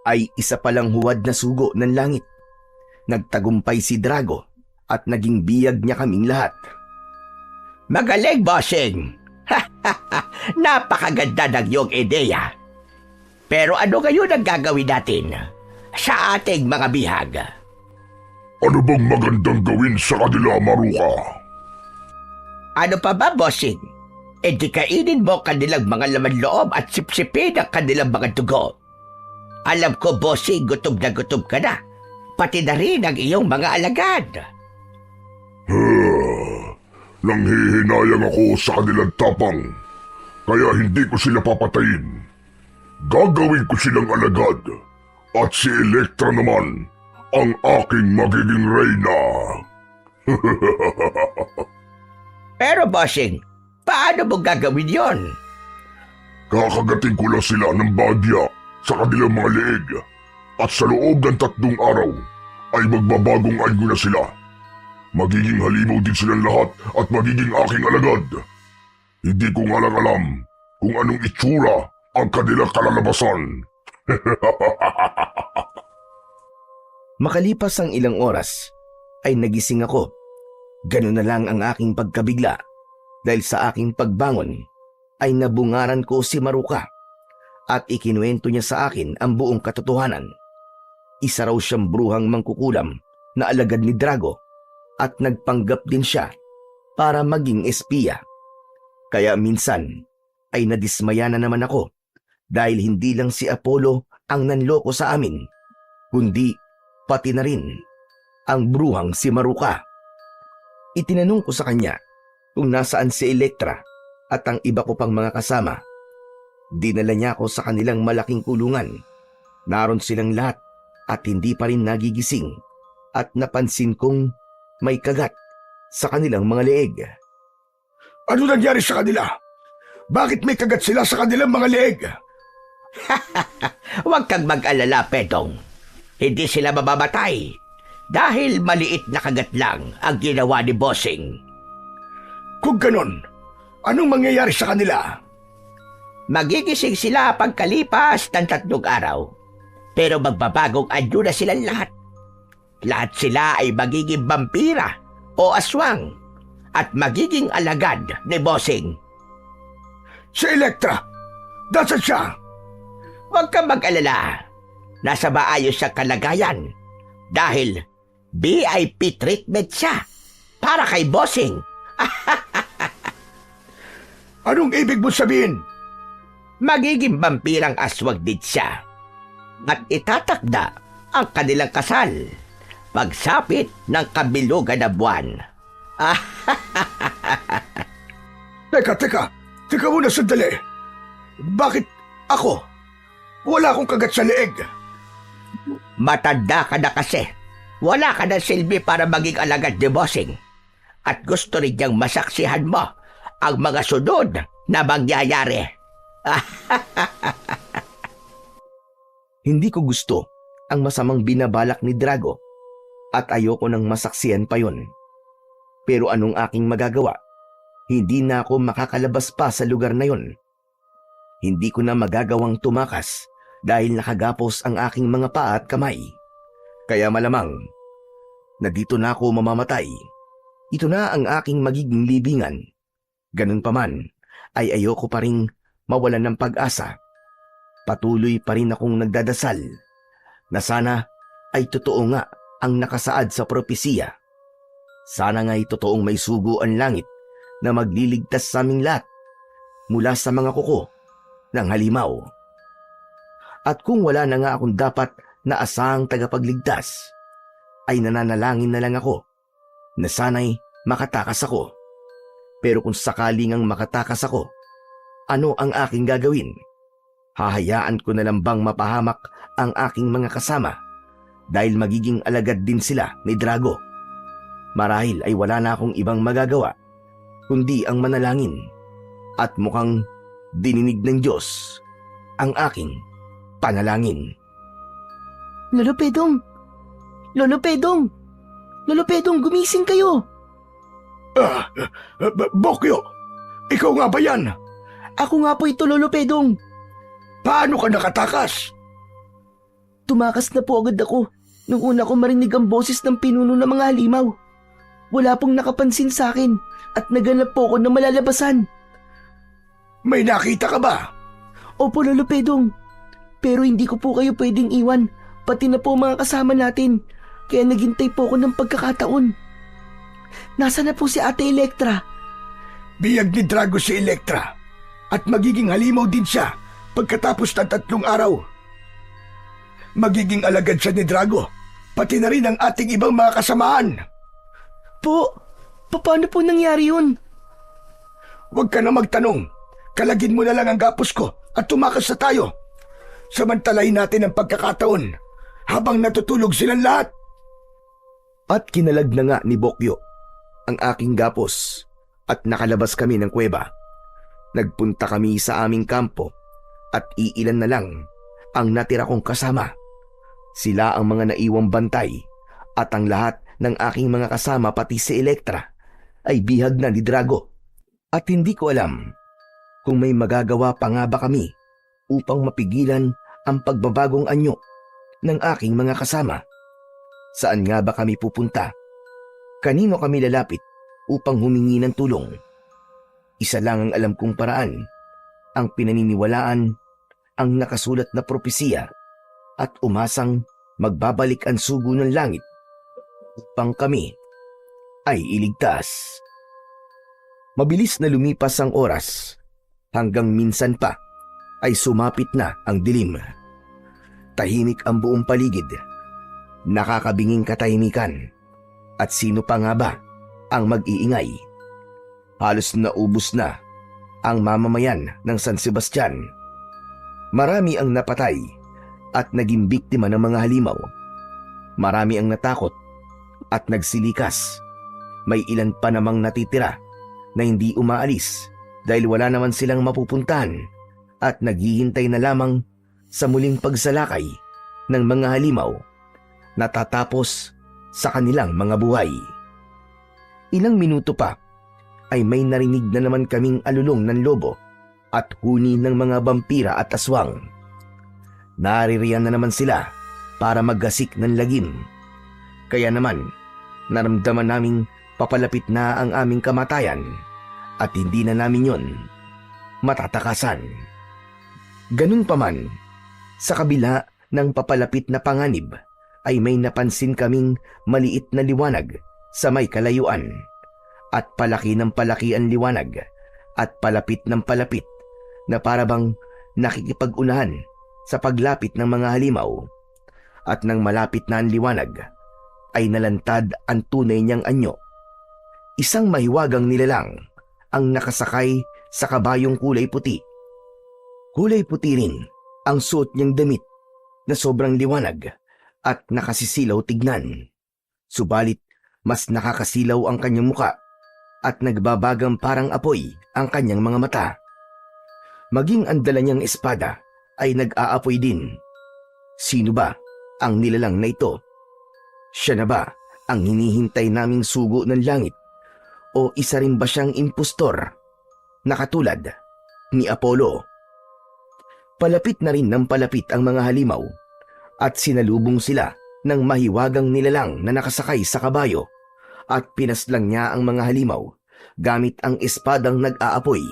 ay isa palang huwad na sugo ng langit. Nagtagumpay si Drago at naging biyag niya kaming lahat. Magaling, bossing! Napakaganda ng iyong ideya. Pero ano ngayon ang gagawin natin sa ating mga bihag? Ano bang magandang gawin sa kanila, Maruka? Ano pa ba, bossing? E di kainin mo kanilang mga laman loob at sipsipin ang kanilang mga dugo. Alam ko, bossing, gutom na gutom ka na. Pati na rin ang iyong mga alagad. Nanghihinayang ako sa kanilang tapang, kaya hindi ko sila papatayin. Gagawin ko silang alagad, at si Elektra naman ang aking magiging reyna. Pero, bossing, paano mo gagawin yon? Kakagating ko lang sila ng bagya sa kanilang mga leeg, at sa loob ng 3 araw ay magbabagong anyo na sila. Magiging halimaw din silang lahat at magiging aking alagad. Hindi ko nga lang alam kung anong itsura ang kanilang kalalabasan. Makalipas ang ilang oras, ay nagising ako. Ganun na lang ang aking pagkabigla dahil sa aking pagbangon ay nabungaran ko si Maruka at ikinuwento niya sa akin ang buong katotohanan. Isa raw siyang bruhang mangkukulam na alagad ni Drago at nagpanggap din siya para maging espiya. Kaya minsan ay nadismaya na naman ako dahil hindi lang si Apollo ang nanloko sa amin, kundi pati na rin ang bruhang si Maruka. Itinanong ko sa kanya kung nasaan si Elektra at ang iba ko pang mga kasama. Dinala niya ako sa kanilang malaking kulungan. Naroon silang lahat at hindi pa rin nagigising at napansin kong may kagat sa kanilang mga leeg. Ano nangyari sa kanila? Bakit may kagat sila sa kanilang mga leeg? Huwag kang mag-alala, Pedong. Hindi sila mamamatay dahil maliit na kagat lang ang ginawa ni bossing. Kung ganon, anong mangyayari sa kanila? Magigising sila pagkalipas ng 3 araw. Pero magbabagong anyo na silang lahat. Lahat sila ay magiging vampira o aswang at magiging alagad ni bossing. Si Elektra, dasan siya? Huwag kang mag-alala. Nasa maayos siyang kalagayan dahil VIP treatment siya para kay bossing. Anong ibig mo sabihin? Magiging vampirang aswang din siya at itatakda ang kanilang kasal pagsapit ng kabilugan na buwan. Teka muna sandali. Bakit ako? Wala akong kagat sa leeg. Matanda ka na kasi. Wala ka na silbi para maging alagad ni bossing. At gusto rin niyang masaksihan mo ang mga sunod na mangyayari. Hindi ko gusto ang masamang binabalak ni Drago at ayoko nang masaksiyan pa yon. Pero anong aking magagawa? Hindi na ako makakalabas pa sa lugar na yon. Hindi ko na magagawang tumakas dahil nakagapos ang aking mga paa at kamay. Kaya malamang na dito na ako mamamatay. Ito na ang aking magiging libingan. Ganun pa man ay ayoko pa ring mawalan ng pag-asa. Patuloy pa rin akong nagdadasal na sana ay totoo nga ang nakasaad sa propesiya. Sana nga'y totoong may sugo ang langit na magliligtas sa aming lahat mula sa mga kuko ng halimaw. At kung wala na nga akong dapat na asahang tagapagligtas, ay nananalangin na lang ako na sana'y makatakas ako. Pero kung sakaling ang makatakas ako, ano ang aking gagawin? Hahayaan ko na lang bang mapahamak ang aking mga kasama dahil magiging alagad din sila ni Drago? Marahil ay wala na akong ibang magagawa kundi ang manalangin at mukhang dininig ng Diyos ang aking panalangin. Lolo Pedong! Lolo Pedong! Lolo Pedong, gumising kayo! Bokyo, ikaw nga ba yan? Ako nga po ito, Lolo Pedong! Paano ka nakatakas? Tumakas na po agad ako nung una ko marinig ang boses ng pinuno ng mga halimaw. Wala pong nakapansin sa akin at naganap po ako ng malalabasan. May nakita ka ba? Opo, Lolo Pedong. Pero hindi ko po kayo pwedeng iwan, pati na po mga kasama natin. Kaya naghintay po ako ng pagkakataon. Nasaan na po si Ate Electra? Biyag ni Drago si Electra at magiging halimaw din siya pagkatapos ng 3 araw. Magiging alagad siya ni Drago, pati na rin ang ating ibang mga kasamahan. Paano po nangyari yun? Huwag ka na magtanong. Kalagin mo na lang ang gapos ko at tumakas na tayo. Samantalahin natin ang pagkakataon habang natutulog silang lahat. At kinalag na nga ni Bokyo ang aking gapos at nakalabas kami ng kuweba. Nagpunta kami sa aming kampo at iilan na lang ang natira kong kasama. Sila ang mga naiwang bantay at ang lahat ng aking mga kasama pati si Electra ay bihag na ni Drago. At hindi ko alam kung may magagawa pa nga ba kami upang mapigilan ang pagbabagong anyo ng aking mga kasama. Saan nga ba kami pupunta? Kanino kami lalapit upang humingi ng tulong? Isa lang ang alam kong paraan, ang pinaniniwalaan, ang nakasulat na propesiya at umasang magbabalik ang sugo ng langit upang kami ay iligtas. Mabilis na lumipas ang oras hanggang minsan pa ay sumapit na ang dilim. Tahimik ang buong paligid. Nakakabinging katahimikan. At sino pa nga ba ang mag-iingay? Halos naubos na ang mamamayan ng San Sebastian. Marami ang napatay at naging biktima ng mga halimaw. Marami ang natakot at nagsilikas. May ilan pa namang natitira na hindi umaalis dahil wala naman silang mapupuntahan at naghihintay na lamang sa muling pagsalakay ng mga halimaw na tatapos sa kanilang mga buhay. Ilang minuto pa ay may narinig na naman kaming alulong ng lobo at huni ng mga vampira at aswang. Naririyan na naman sila para maggasik ng lagim. Kaya naman, naramdaman naming papalapit na ang aming kamatayan at hindi na namin yon matatakasan. Ganun pa man, sa kabila ng papalapit na panganib, ay may napansin kaming maliit na liwanag sa may kalayuan at palaki ng palaki ang liwanag at palapit ng palapit na parabang nakikipag-unahan sa paglapit ng mga halimaw. At nang malapit na ang liwanag ay nalantad ang tunay niyang anyo. Isang mahiwagang nilalang ang nakasakay sa kabayong kulay puti. Kulay puti rin ang suot niyang damit na sobrang liwanag at nakasisilaw tignan. Subalit mas nakakasilaw ang kanyang muka at nagbabagang parang apoy ang kanyang mga mata. Maging ang dala niyang espada ay nag-aapoy din. Sino ba ang nilalang na ito? Siya na ba ang hinihintay naming sugo ng langit? O isa rin ba siyang impostor na katulad ni Apollo? Palapit na rin ng palapit ang mga halimaw at sinalubong sila ng mahiwagang nilalang na nakasakay sa kabayo at pinaslang niya ang mga halimaw gamit ang espadang nag-aapoy.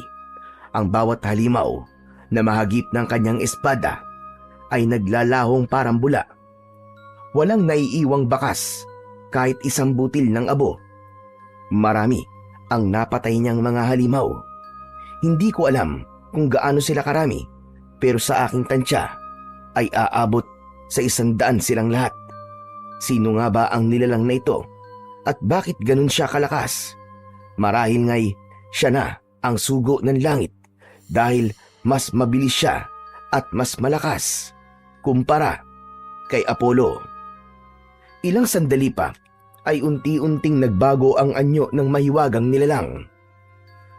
Ang bawat halimaw na mahagip ng kanyang espada ay naglalahong parang bula. Walang naiiwang bakas kahit isang butil ng abo. Marami ang napatay niyang mga halimaw. Hindi ko alam kung gaano sila karami, pero sa aking tansya ay aabot sa 100 silang lahat. Sino nga ba ang nilalang na ito? At bakit ganun siya kalakas? Marahil nga'y siya na ang sugo ng langit dahil mas mabilis siya at mas malakas kumpara kay Apollo. Ilang sandali pa ay unti-unting nagbago ang anyo ng mahiwagang nilalang.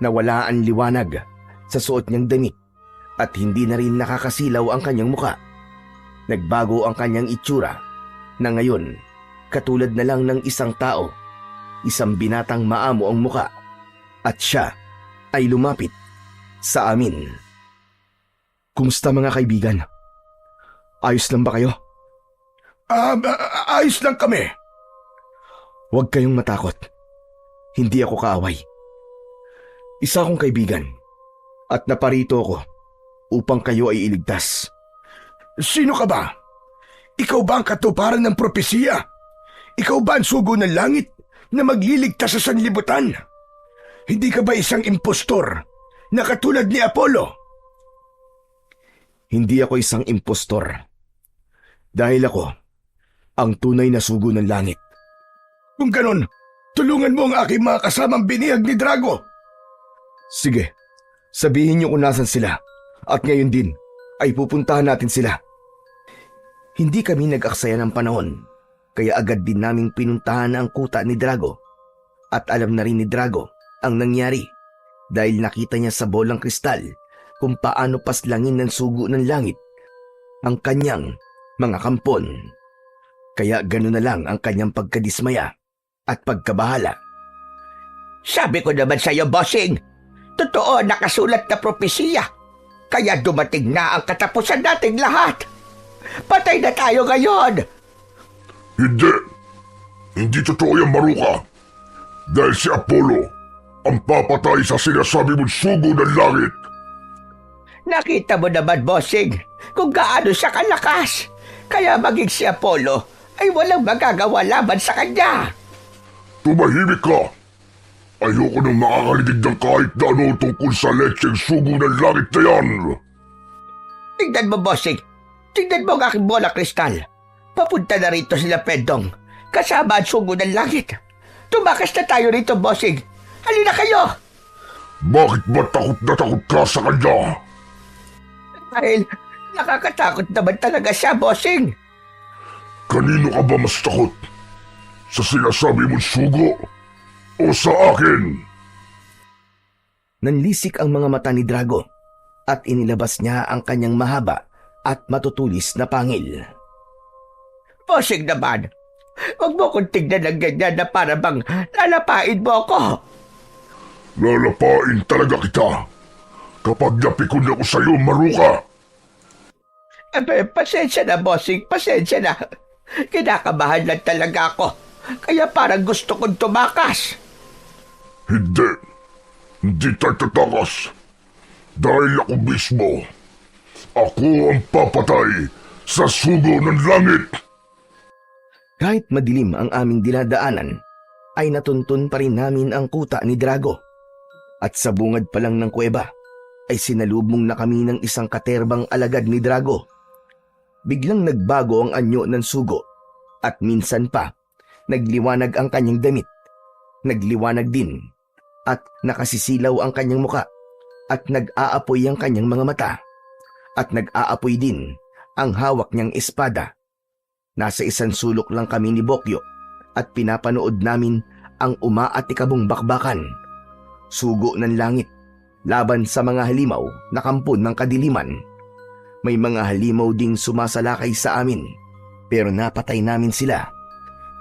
Nawala ang liwanag sa suot niyang damit at hindi na rin nakakasilaw ang kanyang muka. Nagbago ang kanyang itsura na ngayon katulad na lang ng isang tao, isang binatang maamo ang muka, at siya ay lumapit sa amin. Kumusta mga kaibigan? Ayos lang ba kayo? Ayos lang kami. Huwag kayong matakot. Hindi ako kaaway. Isa akong kaibigan at naparito ako upang kayo ay iligtas. Sino ka ba? Ikaw ba ang katuparan ng propesiya? Ikaw ba ang sugo ng langit na magliligtas sa sanlibutan? Hindi ka ba isang impostor na katulad ni Apollo? Hindi ako isang impostor. Dahil ako ang tunay na sugo ng langit. Kung ganon, tulungan mo ang aking mga kasamang binihag ni Drago. Sige, sabihin niyo kung nasan sila at ngayon din ay pupuntahan natin sila. Hindi kami nag-aksaya ng panahon kaya agad din naming pinuntahan ang kuta ni Drago at alam na rin ni Drago ang nangyari dahil nakita niya sa bolang kristal kung paano paslangin ng sugo ng langit ang kanyang mga kampon. Kaya gano'n na lang ang kanyang pagkadismaya at pagkabahala. Sabi ko naman sa'yo, bossing, totoo nakasulat na propesiya. Kaya dumating na ang katapusan nating lahat. Patay na tayo ngayon. Hindi. Hindi totoo yan, Maruka. Dahil si Apollo ang papatay sa sinasabi mong sugo ng langit. Nakita mo naman, bossing, kung gaano siya kalakas. Kaya maging si Apollo ay walang magagawa laban sa kanya. Tumahimik ka. Ayoko nang makakarinig ng kahit na ano tungkol sa lecheng sugo ng langit na yan. Tignan mo, bossing. Tignan mo ang aking bola kristal. Papunta na rito sila Pedong. Kasama ang sugo ng langit. Tumakas na tayo rito, bossing. Halina kayo. Bakit ba takot na takot ka sa kanya? Dahil nakakatakot naman talaga siya, bossing. Kanino ka ba mas takot? Sa sinasabi mong sugo o sa akin? Nanlisik ang mga mata ni Drago at inilabas niya ang kanyang mahaba at matutulis na pangil. Bossing naman, huwag mo kong tignan ng ganyan na para bang lalapain mo ako. Lalapain talaga kita kapag napikon ako sa'yo, Maruka. Pasensya na, bossing. Pasensya na. Kinakabahan lang talaga ako. Kaya parang gusto kong tumakas. Hindi. Hindi tayo tatakas. Dahil ako mismo. Ako ang papatay sa sugo ng langit. Kahit madilim ang aming dinadaanan, ay natuntun pa rin namin ang kuta ni Drago. At sa bungad pa lang ng kuweba, ay sinalubong na kami ng isang katerbang alagad ni Drago. Biglang nagbago ang anyo ng sugo at minsan pa, nagliwanag ang kanyang damit. Nagliwanag din at nakasisilaw ang kanyang muka at nag-aapoy ang kanyang mga mata. At nag-aapoy din ang hawak niyang espada. Nasa isang sulok lang kami ni Bokyo at pinapanood namin ang umaatikabong bakbakan. Sugo ng langit laban sa mga halimaw na kampon ng kadiliman. May mga halimaw ding sumasalakay sa amin pero napatay namin sila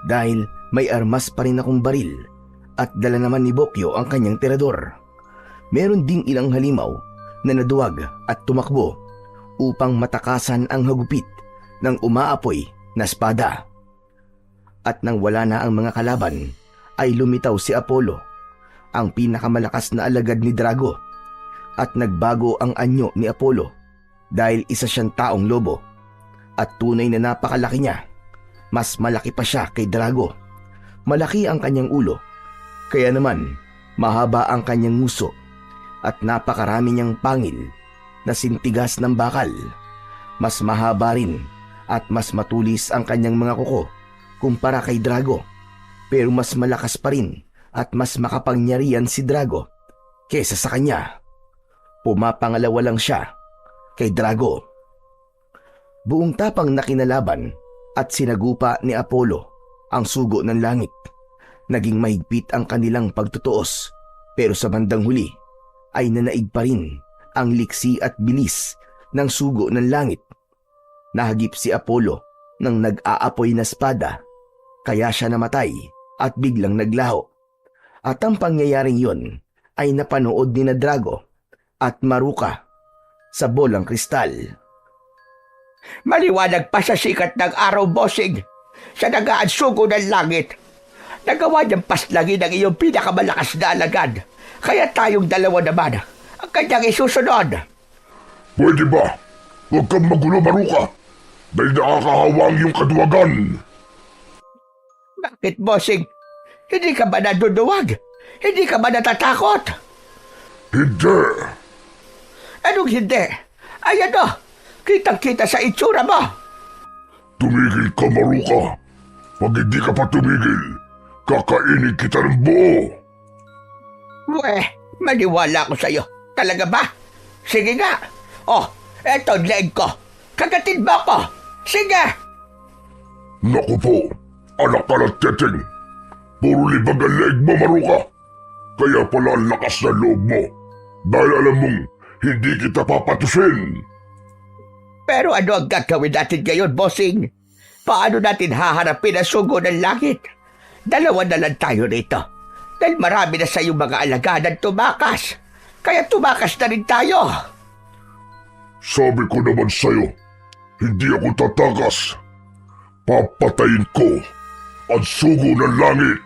dahil may armas pa rin akong baril at dala naman ni Bokyo ang kanyang tirador. Meron ding ilang halimaw na naduwag at tumakbo upang matakasan ang hagupit ng umaapoy na espada. At nang wala na ang mga kalaban ay lumitaw si Apollo, ang pinakamalakas na alagad ni Drago, at nagbago ang anyo ni Apollo dahil isa siyang taong lobo at tunay na napakalaki niya. Mas malaki pa siya kay Drago. Malaki ang kanyang ulo, kaya naman mahaba ang kanyang nguso at napakarami niyang pangil na sintigas ng bakal. Mas mahaba rin at mas matulis ang kanyang mga kuko kumpara kay Drago, pero mas malakas pa rin at mas makapangyarihan si Drago kesa sa kanya. Pumapangalawa lang siya kay Drago. Buong tapang na kinalaban at sinagupa ni Apollo ang sugo ng langit. Naging mahigpit ang kanilang pagtutuos, pero sa bandang huli ay nanaig pa rin ang liksi at bilis ng sugo ng langit. Nahagip si Apollo ng nag-aapoy na espada, kaya siya namatay at biglang naglaho. At ang pangyayaring yon ay napanood ni na Drago at Maruka sa bolang kristal. Maliwanag pa sa sikat ng araw, bossing. Sa nag-aansugo ng langit. Nagawa niyang paslangin ang iyong pinakamalakas na alagad. Kaya tayong dalawa naman ang kanyang isusunod. Pwede ba? Huwag kang magulo, Maruka. Dahil nakakahawa ang iyong kaduwagan. Bakit, bossing? Hindi ka ba naduduwag? Hindi ka ba natatakot? Hindi. Anong hindi? Ay ano? Kitang-kita sa itsura mo. Tumigil ka, Maruka. Pag hindi ka pa tumigil, kakainin kita ng buo. Maniwala ako sa'yo. Talaga ba? Sige nga. Oh, eto ang leeg ko. Kagatin mo ako. Sige. Naku po, anak ka ng teteng. Puro libag ang leeg mo, Maruka. Kaya pala ang lakas na loob mo. Dahil alam mong hindi kita papatusin. Pero ano ang gagawin natin ngayon, bossing? Paano natin haharapin ang sugo ng langit? Dalawa na lang tayo rito. Dahil marami na sa iyong mga alagadan tumakas. Kaya tumakas na rin tayo. Sabi ko naman sa'yo, hindi ako tatakas. Papatayin ko ang sugo ng langit.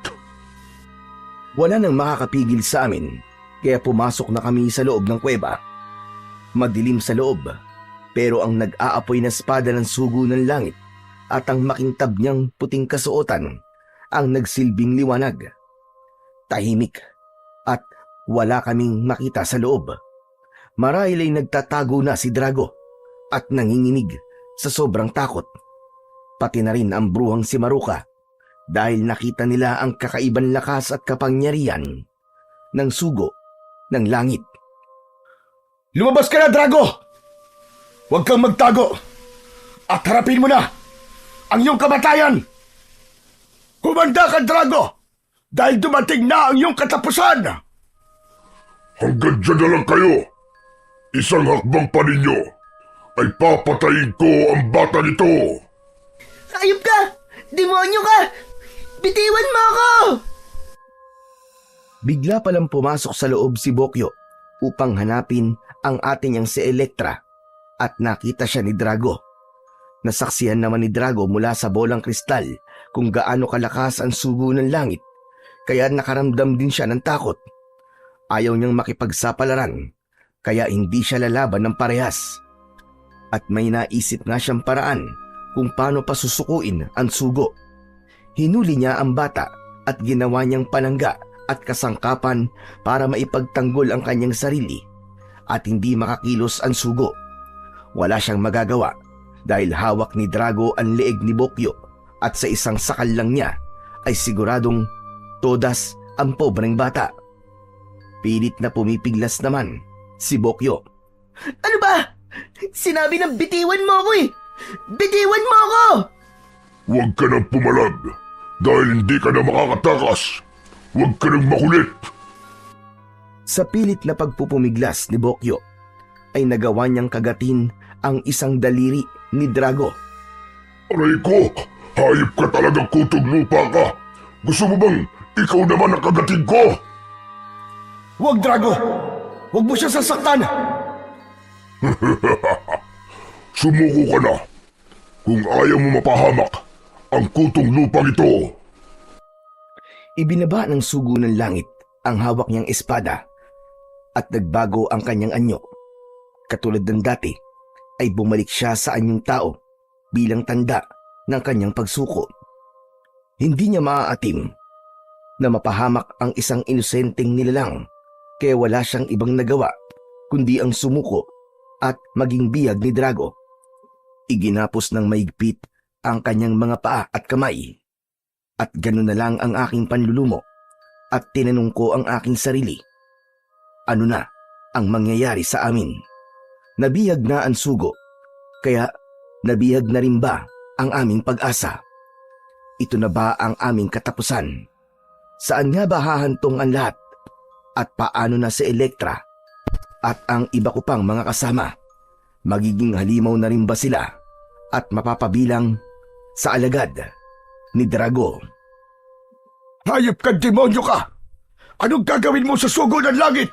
Wala nang makakapigil sa amin, kaya pumasok na kami sa loob ng kuweba. Madilim sa loob, pero ang nag-aapoy na espada ng sugo ng langit at ang makintab niyang puting kasuotan ang nagsilbing liwanag. Tahimik at wala kaming makita sa loob. Marahil ay nagtatago na si Drago at nanginginig sa sobrang takot. Pati na rin ang bruhang si Maruka dahil nakita nila ang kakaibang lakas at kapangyarihan ng sugo ng langit. Lumabas ka na, Drago! Huwag kang magtago at harapin mo na ang iyong kamatayan! Humanda ka, Drago! Dahil dumating na ang iyong katapusan! Hanggang dyan na lang kayo! Isang hakbang pa ninyo ay papatayin ko ang bata nito! Ayop ka! Demonyo ka! Bitiwan mo ako! Bigla palang pumasok sa loob si Bokyo upang hanapin ang ate niyang si Elektra at nakita siya ni Drago. Nasaksihan naman ni Drago mula sa bolang kristal kung gaano kalakas ang sugo ng langit, kaya nakaramdam din siya ng takot. Ayaw niyang makipagsapalaran, kaya hindi siya lalaban ng parehas. At may naisip nga siyang paraan kung paano pasusukuin ang sugo. Hinuli niya ang bata at ginawa niyang panangga at kasangkapan para maipagtanggol ang kanyang sarili at hindi makakilos ang sugo. Wala siyang magagawa dahil hawak ni Drago ang leeg ni Bokyo at sa isang sakal lang niya ay siguradong todas ang pobreng bata. Pilit na pumipiglas naman si Bokyo. Ano ba? Sinabi ng bitiwan mo ako eh! Bitiwan mo ako! Huwag ka nang pumalag dahil hindi ka na makakatakas. Huwag ka nang makulit. Sa pilit na pagpupumiglas ni Bokyo ay nagawa niyang kagatin ang isang daliri ni Drago. Aray ko! Hayop ka talagang kutog lupa ka! Gusto mo bang ikaw naman ang kagatin ko? Huwag, Drago! Huwag mo siya sasaktan! Sumuko ka na! Kung ayaw mo mapahamak ang kutong lupang ito! Ibinaba ng sugo ng langit ang hawak niyang espada at nagbago ang kanyang anyo. Katulad ng dati ay bumalik siya sa anyong tao bilang tanda ng kanyang pagsuko. Hindi niya maaatim na mapahamak ang isang inosenteng nilalang, kaya wala siyang ibang nagawa kundi ang sumuko at maging biyag ni Drago. Iginapos ng maigpit ang kanyang mga paa at kamay. At gano'n na lang ang aking panlulumo at tinanong ko ang aking sarili. Ano na ang mangyayari sa amin? Nabihag na ang sugo, kaya nabihag na rin ba ang aming pag-asa? Ito na ba ang aming katapusan? Saan nga ba hahantong ang lahat? At paano na si Elektra at ang iba ko pang mga kasama, magiging halimaw na rin ba sila at mapapabilang sa alagad ni Drago? Hayop ka, demonyo ka! Anong gagawin mo sa sugo ng langit?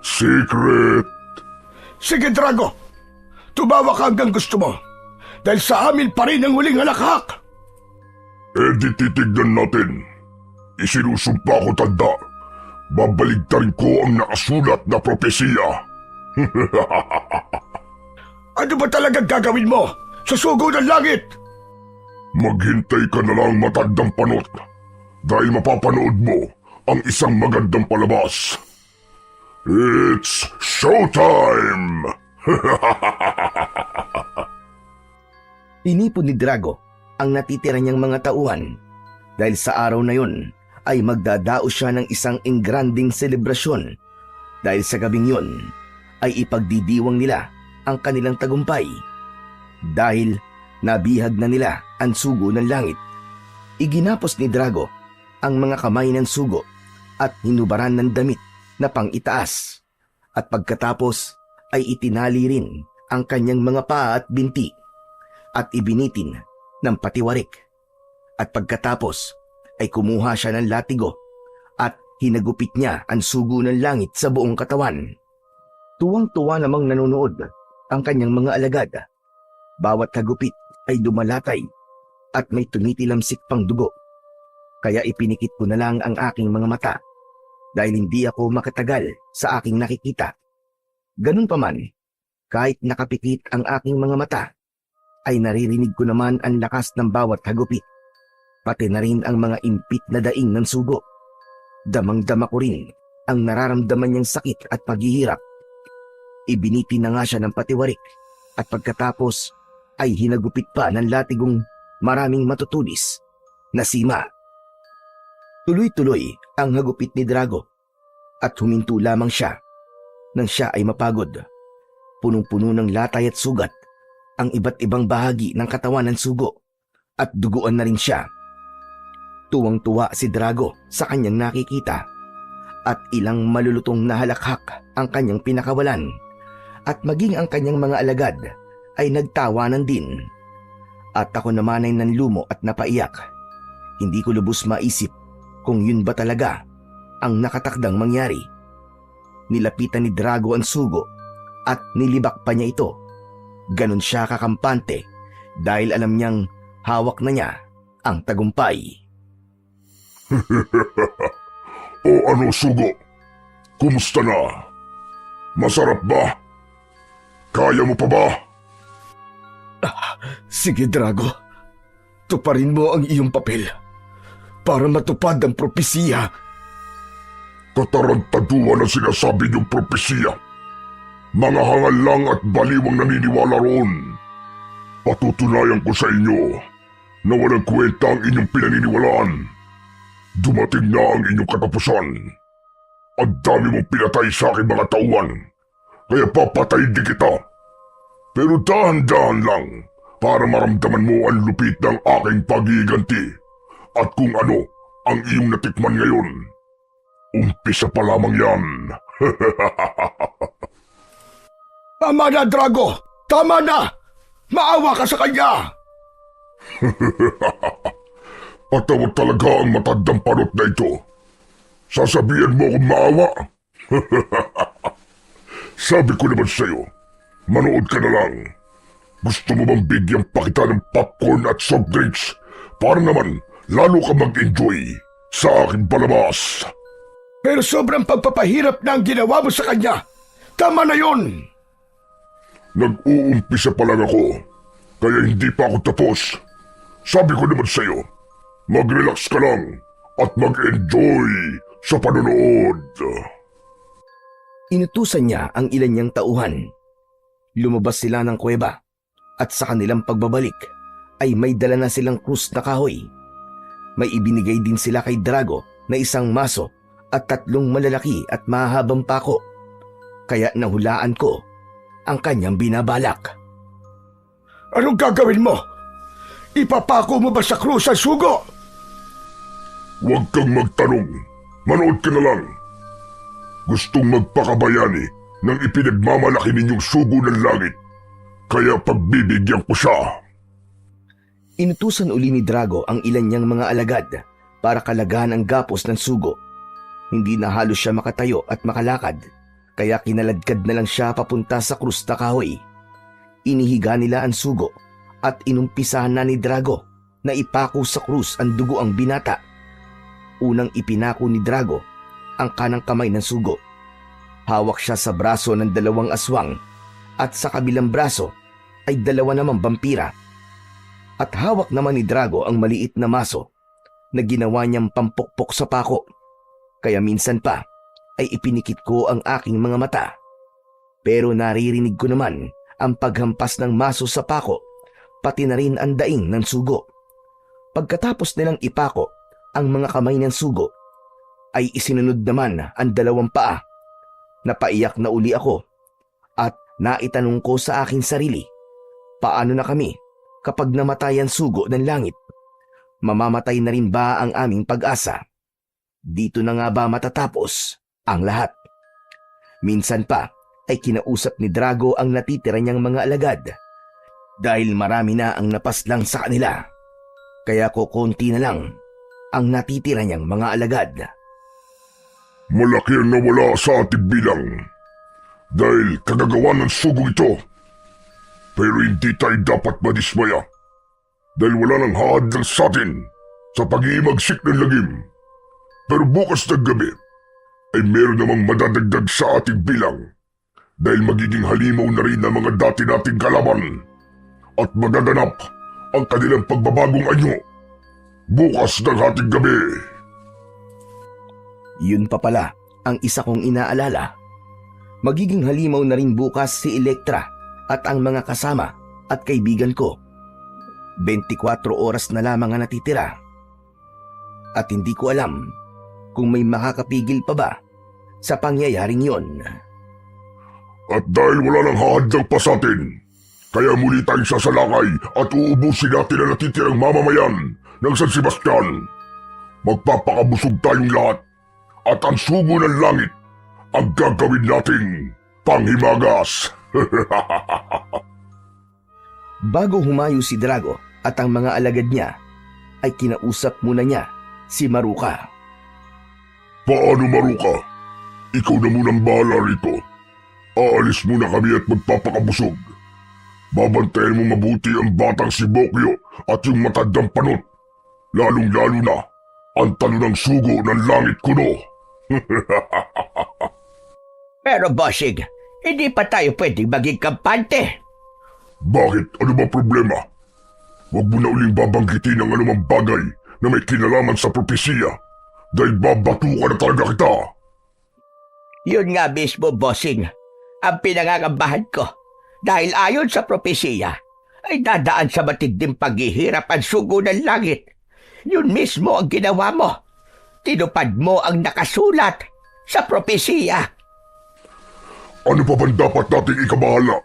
Secret! Sige, Drago. Tumawa ka hanggang gusto mo. Dahil sa amin pa rin ang huling halakhak. Di titignan natin. Isinusumpa ko tanda. Babaligtarin ko ang nakasulat na propesiya. Ano ba talagang gagawin mo sa sugo ng langit? Maghintay ka na lang matandang panot dahil mapapanood mo ang isang magandang palabas. It's showtime! Inipon ni Drago ang natitira niyang mga tauhan dahil sa araw na yon ay magdadao siya ng isang engranding selebrasyon dahil sa gabing yon ay ipagdidiwang nila ang kanilang tagumpay dahil nabihag na nila ang sugo ng langit. Iginapos ni Drago ang mga kamay ng sugo at hinubaran ng damit na pang-itaas at pagkatapos ay itinali rin ang kanyang mga paa at binti at ibinitin ng patiwarik at pagkatapos ay kumuha siya ng latigo at hinagupit niya ang sugo ng langit sa buong katawan. Tuwang-tuwa namang nanonood ang kanyang mga alagad. Bawat hagupit ay dumalatay at may tumitilamsik pang dugo. Kaya ipinikit ko na lang ang aking mga mata dahil hindi ako makatagal sa aking nakikita. Ganun pa man, kahit nakapikit ang aking mga mata, ay naririnig ko naman ang lakas ng bawat hagupit, pati na rin ang mga impit na daing ng sugo. Damang-dama ko rin ang nararamdaman niyang sakit at paghihirap. Ibiniti na nga siya ng patiwarik at pagkatapos ay hinagupit pa ng latigong maraming matutulis na sima. Tuloy-tuloy ang hagupit ni Drago at huminto lamang siya nang siya ay mapagod. Punong-puno ng latay at sugat ang iba't ibang bahagi ng katawan ng sugo at duguan na rin siya. Tuwang-tuwa si Drago sa kanyang nakikita at ilang malulutong na halakhak ang kanyang pinakawalan at maging ang kanyang mga alagad ay nagtawanan din. At ako naman ay nanlumo at napaiyak. Hindi ko lubos maisip kung yun ba talaga ang nakatakdang mangyari. Nilapitan ni Drago ang sugo at nilibak pa niya ito. Ganon siya kakampante dahil alam niyang hawak na niya ang tagumpay. O ano, sugo? Kumusta na? Masarap ba? Kaya mo pa ba? Sige, Drago. Tuparin mo ang iyong papel para matupad ang propesiya. Katarantaduhan ang sinasabi niyong propesiya. Mga hangal lang at baliwang naniniwala roon. Patutunayan ko sa inyo na walang kwenta ang inyong pinaniniwalaan. Dumating na ang inyong katapusan. Ang dami mong pinatay sa aking mga tauhan, kaya papatayin din kita. Pero dahan-dahan lang para maramdaman mo ang lupit ng aking pagiganti at kung ano ang iyong natikman ngayon. Umpisa pa lamang yan. Tama na, Drago! Tama na! Maawa ka sa kanya! Patawad talaga ang matandang panot na ito. Sasabihan mo akong maawa? Sabi ko naman sa'yo, manood ka na lang. Gusto mo bang bigyan pa kita ng popcorn at soft drinks para naman lalo ka mag-enjoy sa aking palabas? Pero sobrang pagpapahirap na ang ginawa mo sa kanya. Tama na yun! Nag-uumpisa pa lang ako, kaya hindi pa ako tapos. Sabi ko naman sa'yo, mag-relax ka lang at mag-enjoy sa panonood. Inutusan niya ang ilan niyang tauhan. Lumabas sila ng kuweba at sa kanilang pagbabalik ay may dala na silang krus na kahoy. May ibinigay din sila kay Drago na isang maso at 3 malalaki at mahabang pako. Kaya nahulaan ko ang kanyang binabalak. Anong gagawin mo? Ipapako mo ba sa krus ang sugo? Huwag kang magtanong. Manood ka na lang. gustong magpakabayani ng ipinagmamalaki ninyong sugo ng langit. Kaya pagbibigyan ko siya. Inutusan uli ni Drago ang ilan niyang mga alagad para kalagahan ang gapos ng sugo. Hindi na halos siya makatayo at makalakad, kaya kinaladkad na lang siya papunta sa krus na kahoy. Inihiga nila ang sugo at inumpisahan na ni Drago na ipako sa krus ang dugo ang binata. Unang ipinako ni Drago ang kanang kamay ng sugo. Hawak siya sa braso ng 2 aswang at sa kabilang braso ay 2 namang vampira. At hawak naman ni Drago ang maliit na maso na ginawa niyang pampukpok sa pako. Kaya minsan pa ay ipinikit ko ang aking mga mata. Pero naririnig ko naman ang paghampas ng maso sa pako, pati na rin ang daing ng sugo. Pagkatapos nilang ipako ang mga kamay ng sugo, ay isinunod naman ang 2 paa. Napaiyak na uli ako at naitanong ko sa aking sarili, paano na kami kapag namatay ang sugo ng langit? Mamamatay na rin ba ang aming pag-asa? Dito na nga ba matatapos ang lahat? Minsan pa ay kinausap ni Drago ang natitira niyang mga alagad dahil marami na ang napaslang sa kanila. Kaya kukunti na lang ang natitira niyang mga alagad. Malaki ang nawala sa ating bilang dahil kagagawa ng sugo ito. Pero hindi tayo dapat madismaya dahil wala nang haadlang sa atin sa pag-iimagsik ng lagim. Pero bukas ng gabi ay meron namang madadagdag sa ating bilang dahil magiging halimaw na rin ang mga dati nating kalaban at magaganap ang kanilang pagbabagong anyo bukas ng ating gabi. Yun pa pala ang isa kong inaalala. Magiging halimaw na rin bukas si Elektra at ang mga kasama at kaibigan ko. 24 oras na lamang ang natitira. At hindi ko alam kung may makakapigil pa ba sa pangyayaring yon. At dahil wala nang hahadlang pa sa atin, kaya muli tayong sasalakay at uubusin natin ang natitirang mamamayan ng San Sebastian. Magpapakabusog tayong lahat at ang sugo ng langit ang gagawin nating panghimagas. Bago humayo si Drago at ang mga alagad niya, ay kinausap muna niya si Maruka. Paano, Maruka? Ikaw na munang bahala rito. Aalis muna kami at magpapakabusog. Babantayan mo mabuti ang batang si Bokyo at yung matandang panot. Lalong-lalo na ang talo ng sugo ng langit kuno. Pero bossing, hindi pa tayo pwedeng maging kampante. Bakit? Ano ba problema? Huwag mo na uling babanggitin ang anumang bagay na may kinalaman sa propesiya dahil babatukan na talaga kita. Yun nga mismo, bossing, ang pinangangambahan ko. Dahil ayon sa propesiya, ay dadaan sa matinding paghihirap ang sugo ng langit. Yun mismo ang ginawa mo. Tinupad mo ang nakasulat sa propesiya. Ano pa bang dapat nating ikabahala?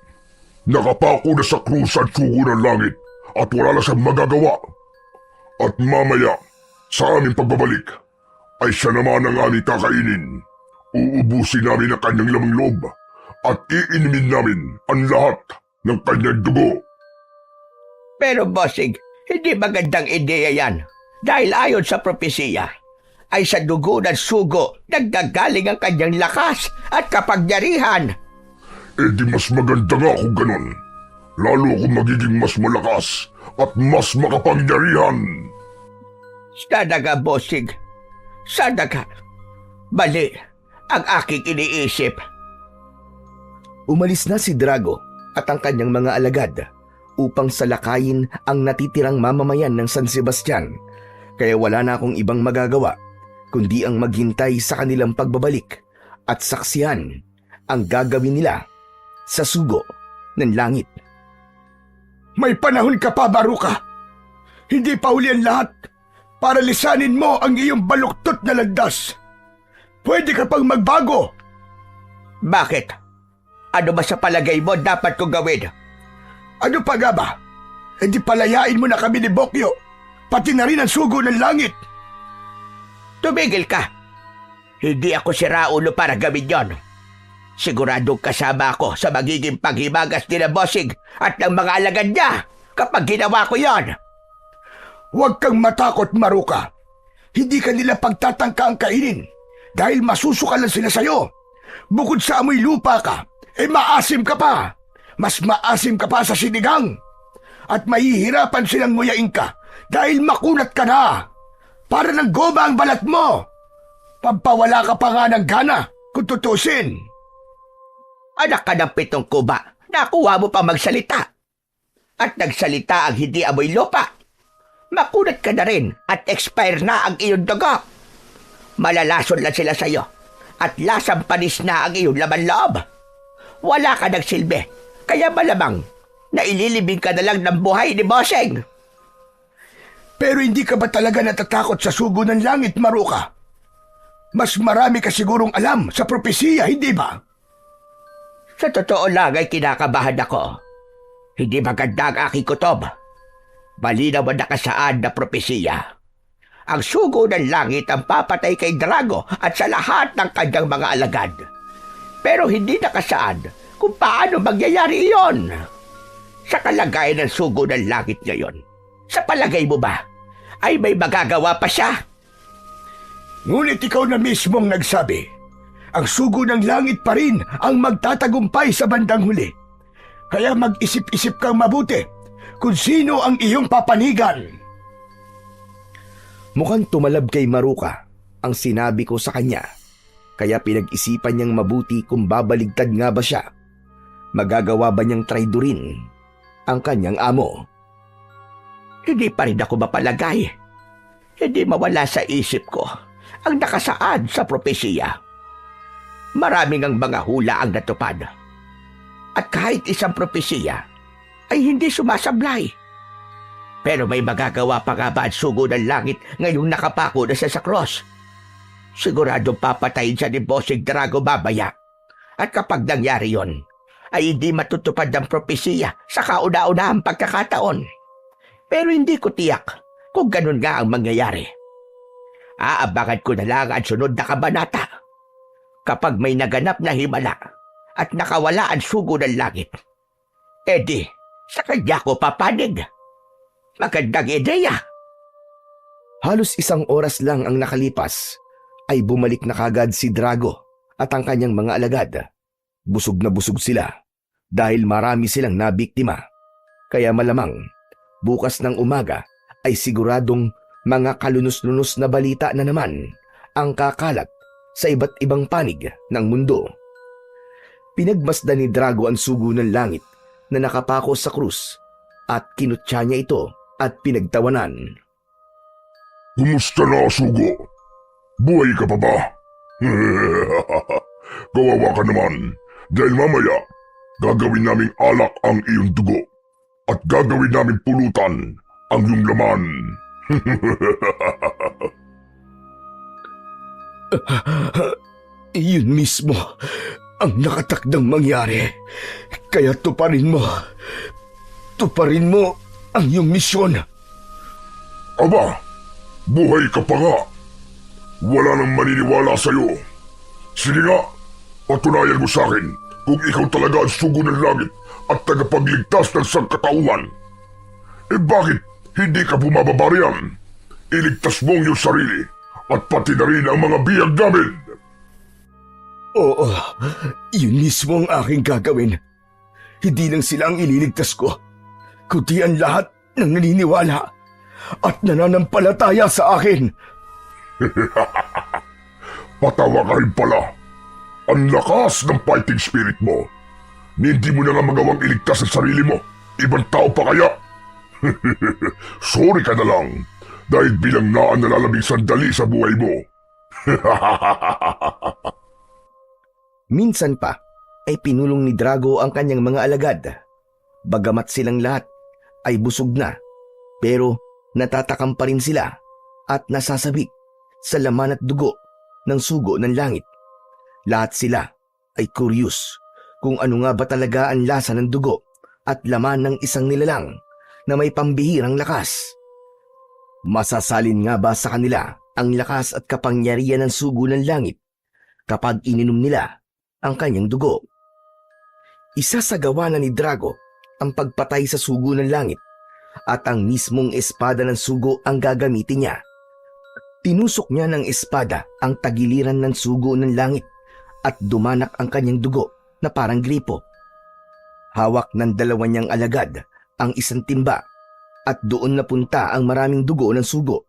Nakapako na sa krus ang sugo ng langit at wala na siyang magagawa. At mamaya, sa aming pagbabalik, ay siya naman ang aming kakainin. Uubusin namin ang kanyang lamang loob at iinimin namin ang lahat ng kanyang dugo. Pero bossing, hindi magandang ideya yan. Dahil ayon sa propesiya, ay sa dugo ng sugo naggagaling ang kanyang lakas at kapangyarihan. Eh di mas maganda nga kung ganon. Lalo kung magiging mas malakas at mas makapangyarihan. Sana nga, bossing. Sana nga. Mali ang aking iniisip. Umalis na si Drago at ang kanyang mga alagad upang salakayin ang natitirang mamamayan ng San Sebastian, kaya wala na akong ibang magagawa kundi ang maghintay sa kanilang pagbabalik at saksihan ang gagawin nila sa sugo ng langit. May panahon ka pa, Maruka. Hindi pa huli ang lahat para lisanin mo ang iyong baluktot na landas. Pwede ka pang magbago. Bakit? Ano ba sa palagay mo dapat kong gawin? Ano pa nga ba? E di palayain mo na kami ni Bokyo, pati na rin ang sugo ng langit. Tumigil ka. Hindi ako si Raulo para gawin yon. Siguradong kasama ako sa magiging paghimagas nila Bossing at ng mga alagad niya kapag ginawa ko yon. Huwag kang matakot, Maruka. Hindi ka nila pagtatangka ang kainin dahil masusukalan sila sa'yo. Bukod sa amoy lupa ka, maasim ka pa. Mas maasim ka pa sa sinigang. At mahihirapan silang nguyain ka dahil makunat ka na. Para ng goma ang balat mo. Pampawala ka pa nga ng gana kung tutusin. Anak ka ng 7 kuba, nakuha mo pa magsalita. At nagsalita ang hindi amoy lupa. Makunat ka na rin at expire na ang iyong dugo. Malalason lang sila sa'yo at lasang panis na ang iyong laman loob. Wala ka ng silbi, kaya malamang na ililibing ka na lang ng buhay ni Bossing. Pero hindi ka ba talaga natatakot sa sugo ng langit, Maruka? Mas marami ka sigurong alam sa propesiya, hindi ba? Sa totoo lang ay kinakabahan ako. Hindi maganda ang aking kutob. Malinaw ang nakasaad na propesiya. Ang sugo ng langit ang papatay kay Drago at sa lahat ng kanyang mga alagad. Pero hindi nakasaad kung paano mangyayari iyon. Sa kalagayan ng sugo ng langit ngayon, sa palagay mo ba, ay may magagawa pa siya? Ngunit ikaw na mismong nagsabi, ang sugo ng langit pa rin ang magtatagumpay sa bandang huli. Kaya mag-isip-isip kang mabuti kung sino ang iyong papanigan. Mukhang tumalab kay Maruka ang sinabi ko sa kanya. Kaya pinag-isipan niyang mabuti kung babaligtad nga ba siya. Magagawa ba niyang traidorin ang kanyang amo? Hindi pa rin ako mapalagay. Hindi mawala sa isip ko ang nakasaad sa propesiya. Maraming ang mga hula ang natupad. At kahit isang propesiya ay hindi sumasablay. Pero may magagawa pa nga ba ang sugo ng langit ngayong nakapako na siya sa cross? Siguradong papatayin siya ni Bossing Drago babaya. At kapag nangyari yon, ay hindi matutupad ang propesiya sa kauna-unahang pagkakataon. Pero hindi ko tiyak kung ganun nga ang mangyayari. Aabangan ko na lang ang sunod na kabanata. Kapag may naganap na himala at nakawala ang sugo ng langit, edi, sa kanya ko papanig. Magandang ideya. Halos 1 oras lang ang nakalipas ay bumalik na kagad si Drago at ang kanyang mga alagad. Busog na busog sila dahil marami silang nabiktima. Kaya malamang bukas ng umaga ay siguradong mga kalunos-lunos na balita na naman ang kakalat sa iba't ibang panig ng mundo. Pinagmasdan ni Drago ang sugo ng langit na nakapako sa krus at kinutya niya ito at pinagtawanan. Kumusta na, sugo? Buhay ka pa ba? Kawawa ka naman dahil mamaya gagawin naming alak ang iyong dugo at gagawin namin pulutan ang iyong laman. Iyon mismo ang nakatakdang mangyari. Kaya tuparin mo ang iyong misyon. Aba, buhay ka pa nga. Wala nang maniniwala sa'yo. Sige nga, patunayan mo sa akin kung ikaw talaga ang sugo ng langit at tagapagligtas ng sangkatauhan. Bakit hindi ka bumababa riyan? Iligtas mo ang iyong sarili at pati na rin ang mga biyag namin. Oo, yun mismo ang aking gagawin. Hindi lang sila ang ililigtas ko, kundi ang lahat ng naniniwala at nananampalataya sa akin. Patawa ka rin pala. Ang lakas ng fighting spirit mo. Hindi mo na nga magawang iligtas ang sarili mo. Ibang tao pa kaya? Sorry ka na lang dahil bilang na ang nalalabing sandali sa buhay mo. Minsan pa ay pinulong ni Drago ang kanyang mga alagad. Bagamat silang lahat ay busog na, pero natatakam pa rin sila at nasasabik sa laman at dugo ng sugo ng langit. Lahat sila ay curious kung ano nga ba talaga ang lasa ng dugo at laman ng isang nilalang na may pambihirang lakas. Masasalin nga ba sa kanila ang lakas at kapangyarihan ng sugo ng langit kapag ininom nila ang kanyang dugo. Isa sa gawa na ni Drago ang pagpatay sa sugo ng langit at ang mismong espada ng sugo ang gagamitin niya. Tinusok niya ng espada ang tagiliran ng sugo ng langit at dumanak ang kanyang dugo na parang gripo. Hawak ng dalawa niyang alagad ang isang timba at doon napunta ang maraming dugo ng sugo.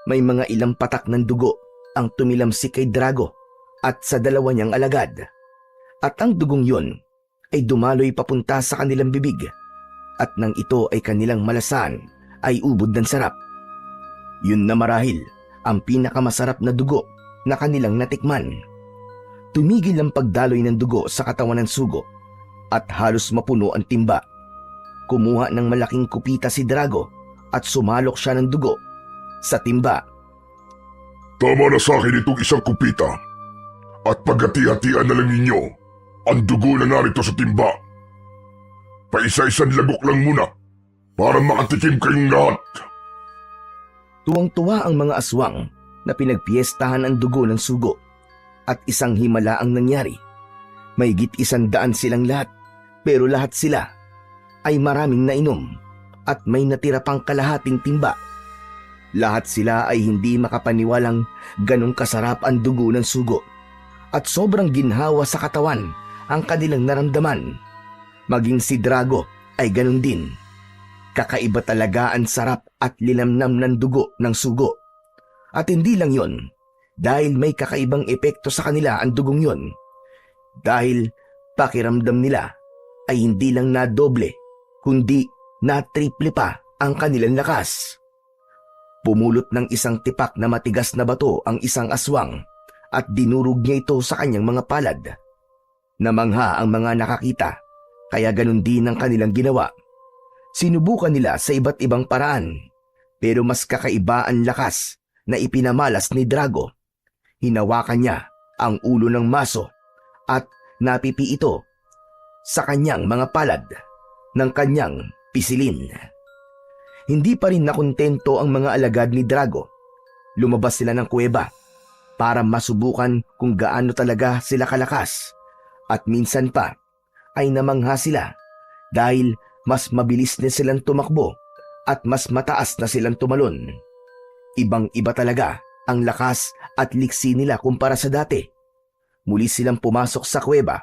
May mga ilang patak ng dugo ang tumilamsik kay Drago at sa dalawa niyang alagad. At ang dugong yun ay dumaloy papunta sa kanilang bibig at nang ito ay kanilang malasan ay ubod ng sarap. Yun na marahil ang pinakamasarap na dugo na kanilang natikman. Tumigil ang pagdaloy ng dugo sa katawan ng sugo at halos mapuno ang timba. Kumuha ng malaking kupita si Drago at sumalok siya ng dugo sa timba. Tama na sa akin itong isang kupita. At paghati-hatian na lang ninyo ang dugo na narito sa timba. Paisa-isang lagok lang muna para makatikim kayong lahat. Tuwang-tuwa ang mga aswang na pinagpiestahan ang dugo ng sugo at isang himala ang nangyari. Mahigit 100 silang lahat pero lahat sila ay maraming nainom at may natira pang kalahating timba. Lahat sila ay hindi makapaniwalang ganong kasarap ang dugo ng sugo at sobrang ginhawa sa katawan ang kanilang naramdaman. Maging si Drago ay ganon din. Kakaiba talaga ang sarap at linamnam ng dugo ng sugo. At hindi lang yon, dahil may kakaibang epekto sa kanila ang dugong yon. Dahil pakiramdam nila ay hindi lang na doble, kundi na triple pa ang kanilang lakas. Pumulot ng isang tipak na matigas na bato ang isang aswang at dinurog niya ito sa kanyang mga palad. Namangha ang mga nakakita, kaya ganun din ang kanilang ginawa. Sinubukan nila sa iba't ibang paraan, pero mas kakaiba ang lakas na ipinamalas ni Drago. Hinawakan niya ang ulo ng maso at napipi ito sa kanyang mga palad ng kanyang pisilin. Hindi pa rin nakontento ang mga alagad ni Drago. Lumabas sila ng kuweba para masubukan kung gaano talaga sila kalakas. At minsan pa ay namangha sila dahil mas mabilis na silang tumakbo at mas mataas na silang tumalon. Ibang-iba talaga ang lakas at liksi nila kumpara sa dati. Muli silang pumasok sa kuweba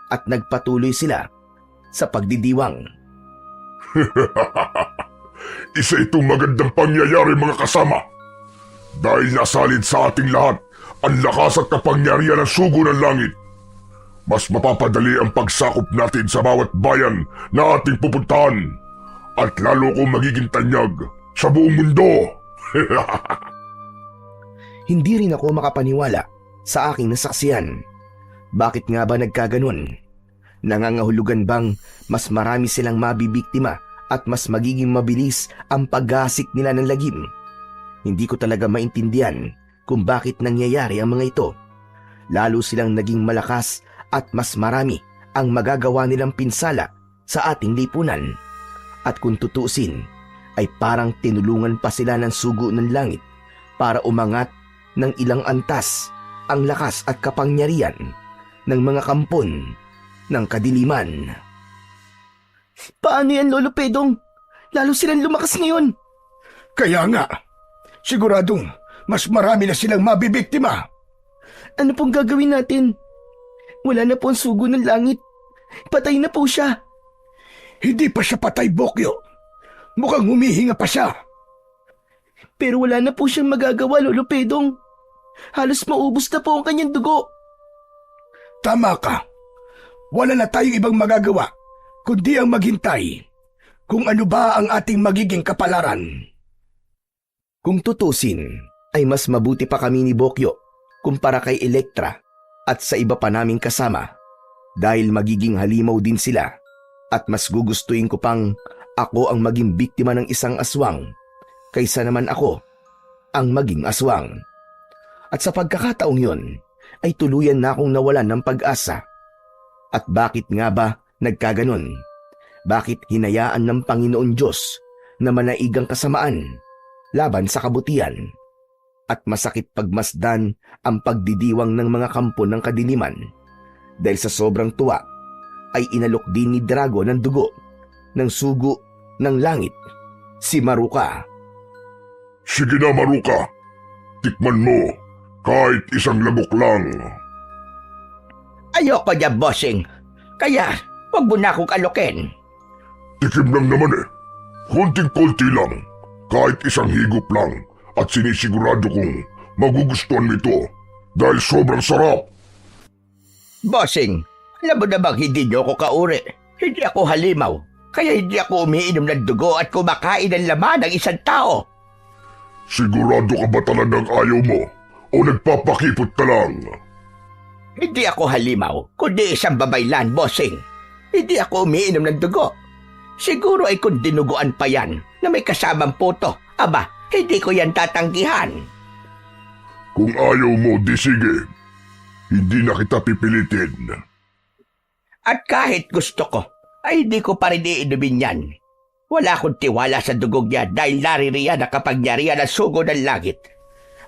at nagpatuloy sila sa pagdidiwang. Isa itong magandang pangyayari mga kasama. Dahil nasalid sa ating lahat ang lakas at kapangyarihan ng sugo ng langit. Mas mapapadali ang pagsakop natin sa bawat bayan na ating pupuntahan at lalo kong magiging tanyag sa buong mundo. Hindi rin ako makapaniwala sa aking nasaksiyan. Bakit nga ba nagkaganon? Nangangahulugan bang mas marami silang mabibiktima at mas magiging mabilis ang paggasik nila ng lagim? Hindi ko talaga maintindihan kung bakit nangyayari ang mga ito. Lalo silang naging malakas at mas marami ang magagawa nilang pinsala sa ating lipunan. At kung tutusin, ay parang tinulungan pa sila ng sugo ng langit para umangat ng ilang antas ang lakas at kapangyarihan ng mga kampon ng kadiliman. Paano yan, Lolo Pedong? Lalo silang lumakas ngayon. Kaya nga, siguradong mas marami na silang mabibiktima. Ano pong gagawin natin? Wala na po ang sugo ng langit. Patay na po siya. Hindi pa siya patay, Bokyo. Mukhang humihinga pa siya. Pero wala na po siyang magagawa, Lolo Pedong. Halos maubos na po ang kanyang dugo. Tama ka. Wala na tayong ibang magagawa kundi ang maghintay kung ano ba ang ating magiging kapalaran. Kung tutusin, ay mas mabuti pa kami ni Bokyo kumpara kay Elektra at sa iba pa naming kasama dahil magiging halimaw din sila at mas gugustuhin ko pang ako ang maging biktima ng isang aswang kaysa naman ako ang maging aswang. At sa pagkakataong yon ay tuluyan na akong nawalan ng pag-asa. At bakit nga ba nagkaganon? Bakit hinayaan ng Panginoon Diyos na manaigang kasamaan laban sa kabutihan? at masakit pagmasdan ang pagdidiwang ng mga kampo ng kadiliman. Dahil sa sobrang tuwa ay inalok din ni Drago ng dugo ng sugo ng langit si Maruka. Sige na, Maruka. Tikman mo, kahit isang lagok lang. Ayoko niya, bossing. Kaya, wag mo na akong alokin. Tikim lang naman eh. Konting-konti lang. Kahit isang higop lang. At sinisigurado kong magugustuhan mo ito. Dahil sobrang sarap. Bossing, alam mo namang hindi niyo ako kauri. Hindi ako halimaw. Kaya hindi ako umiinom ng dugo at kumakain ng laman ng isang tao. Sigurado ka ba talagang ayaw mo? O nagpapakipot ka lang? Hindi ako halimaw, kundi isang babaylan, bossing. Hindi ako umiinom ng dugo. Siguro ay kung dinuguan pa yan na may kasamang puto. Aba, hindi ko yan tatanggihan. Kung ayaw mo, di sige. Hindi na kita pipilitin. At kahit gusto ko, ay hindi ko pa rin iinumin yan. Wala akong tiwala sa dugong niya dahil naririyan ang kapangyarihan ng sugo ng langit.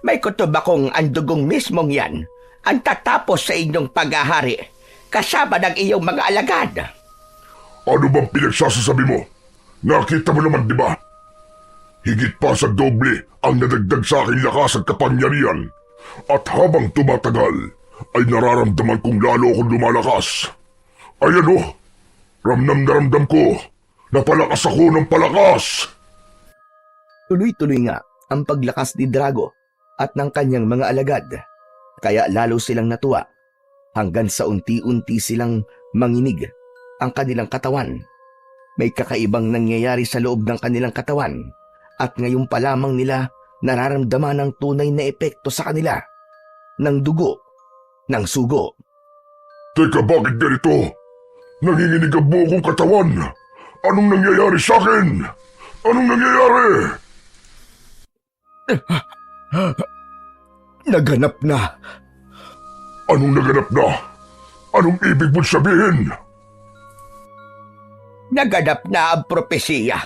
May kutob akong ang dugong mismong yan ang tatapos sa inyong paghahari kasama ng iyong mga alagad. Ano bang pinagsasasabi mo? Nakita mo naman, di ba? Higit pa sa doble ang nadagdag sa aking lakas at kapangyarihan. At habang tumatagal, ay nararamdaman kong lalo akong lumalakas. Ayan o, ramdam na ramdam ko na palakas ako ng palakas. Tuloy-tuloy nga ang paglakas ni Drago at ng kanyang mga alagad. Kaya lalo silang natuwa hanggang sa unti-unti silang manginig ang kanilang katawan. May kakaibang nangyayari sa loob ng kanilang katawan at ngayon pa lamang nila nararamdaman ang tunay na epekto sa kanila ng dugo, ng sugo. Teka, bakit ganito? Nanginginig ang buo kong katawan. Anong nangyayari sa akin? Anong nangyayari? Naganap na. Anong naganap na? Anong ibig mong sabihin? Naganap na ang propesiya.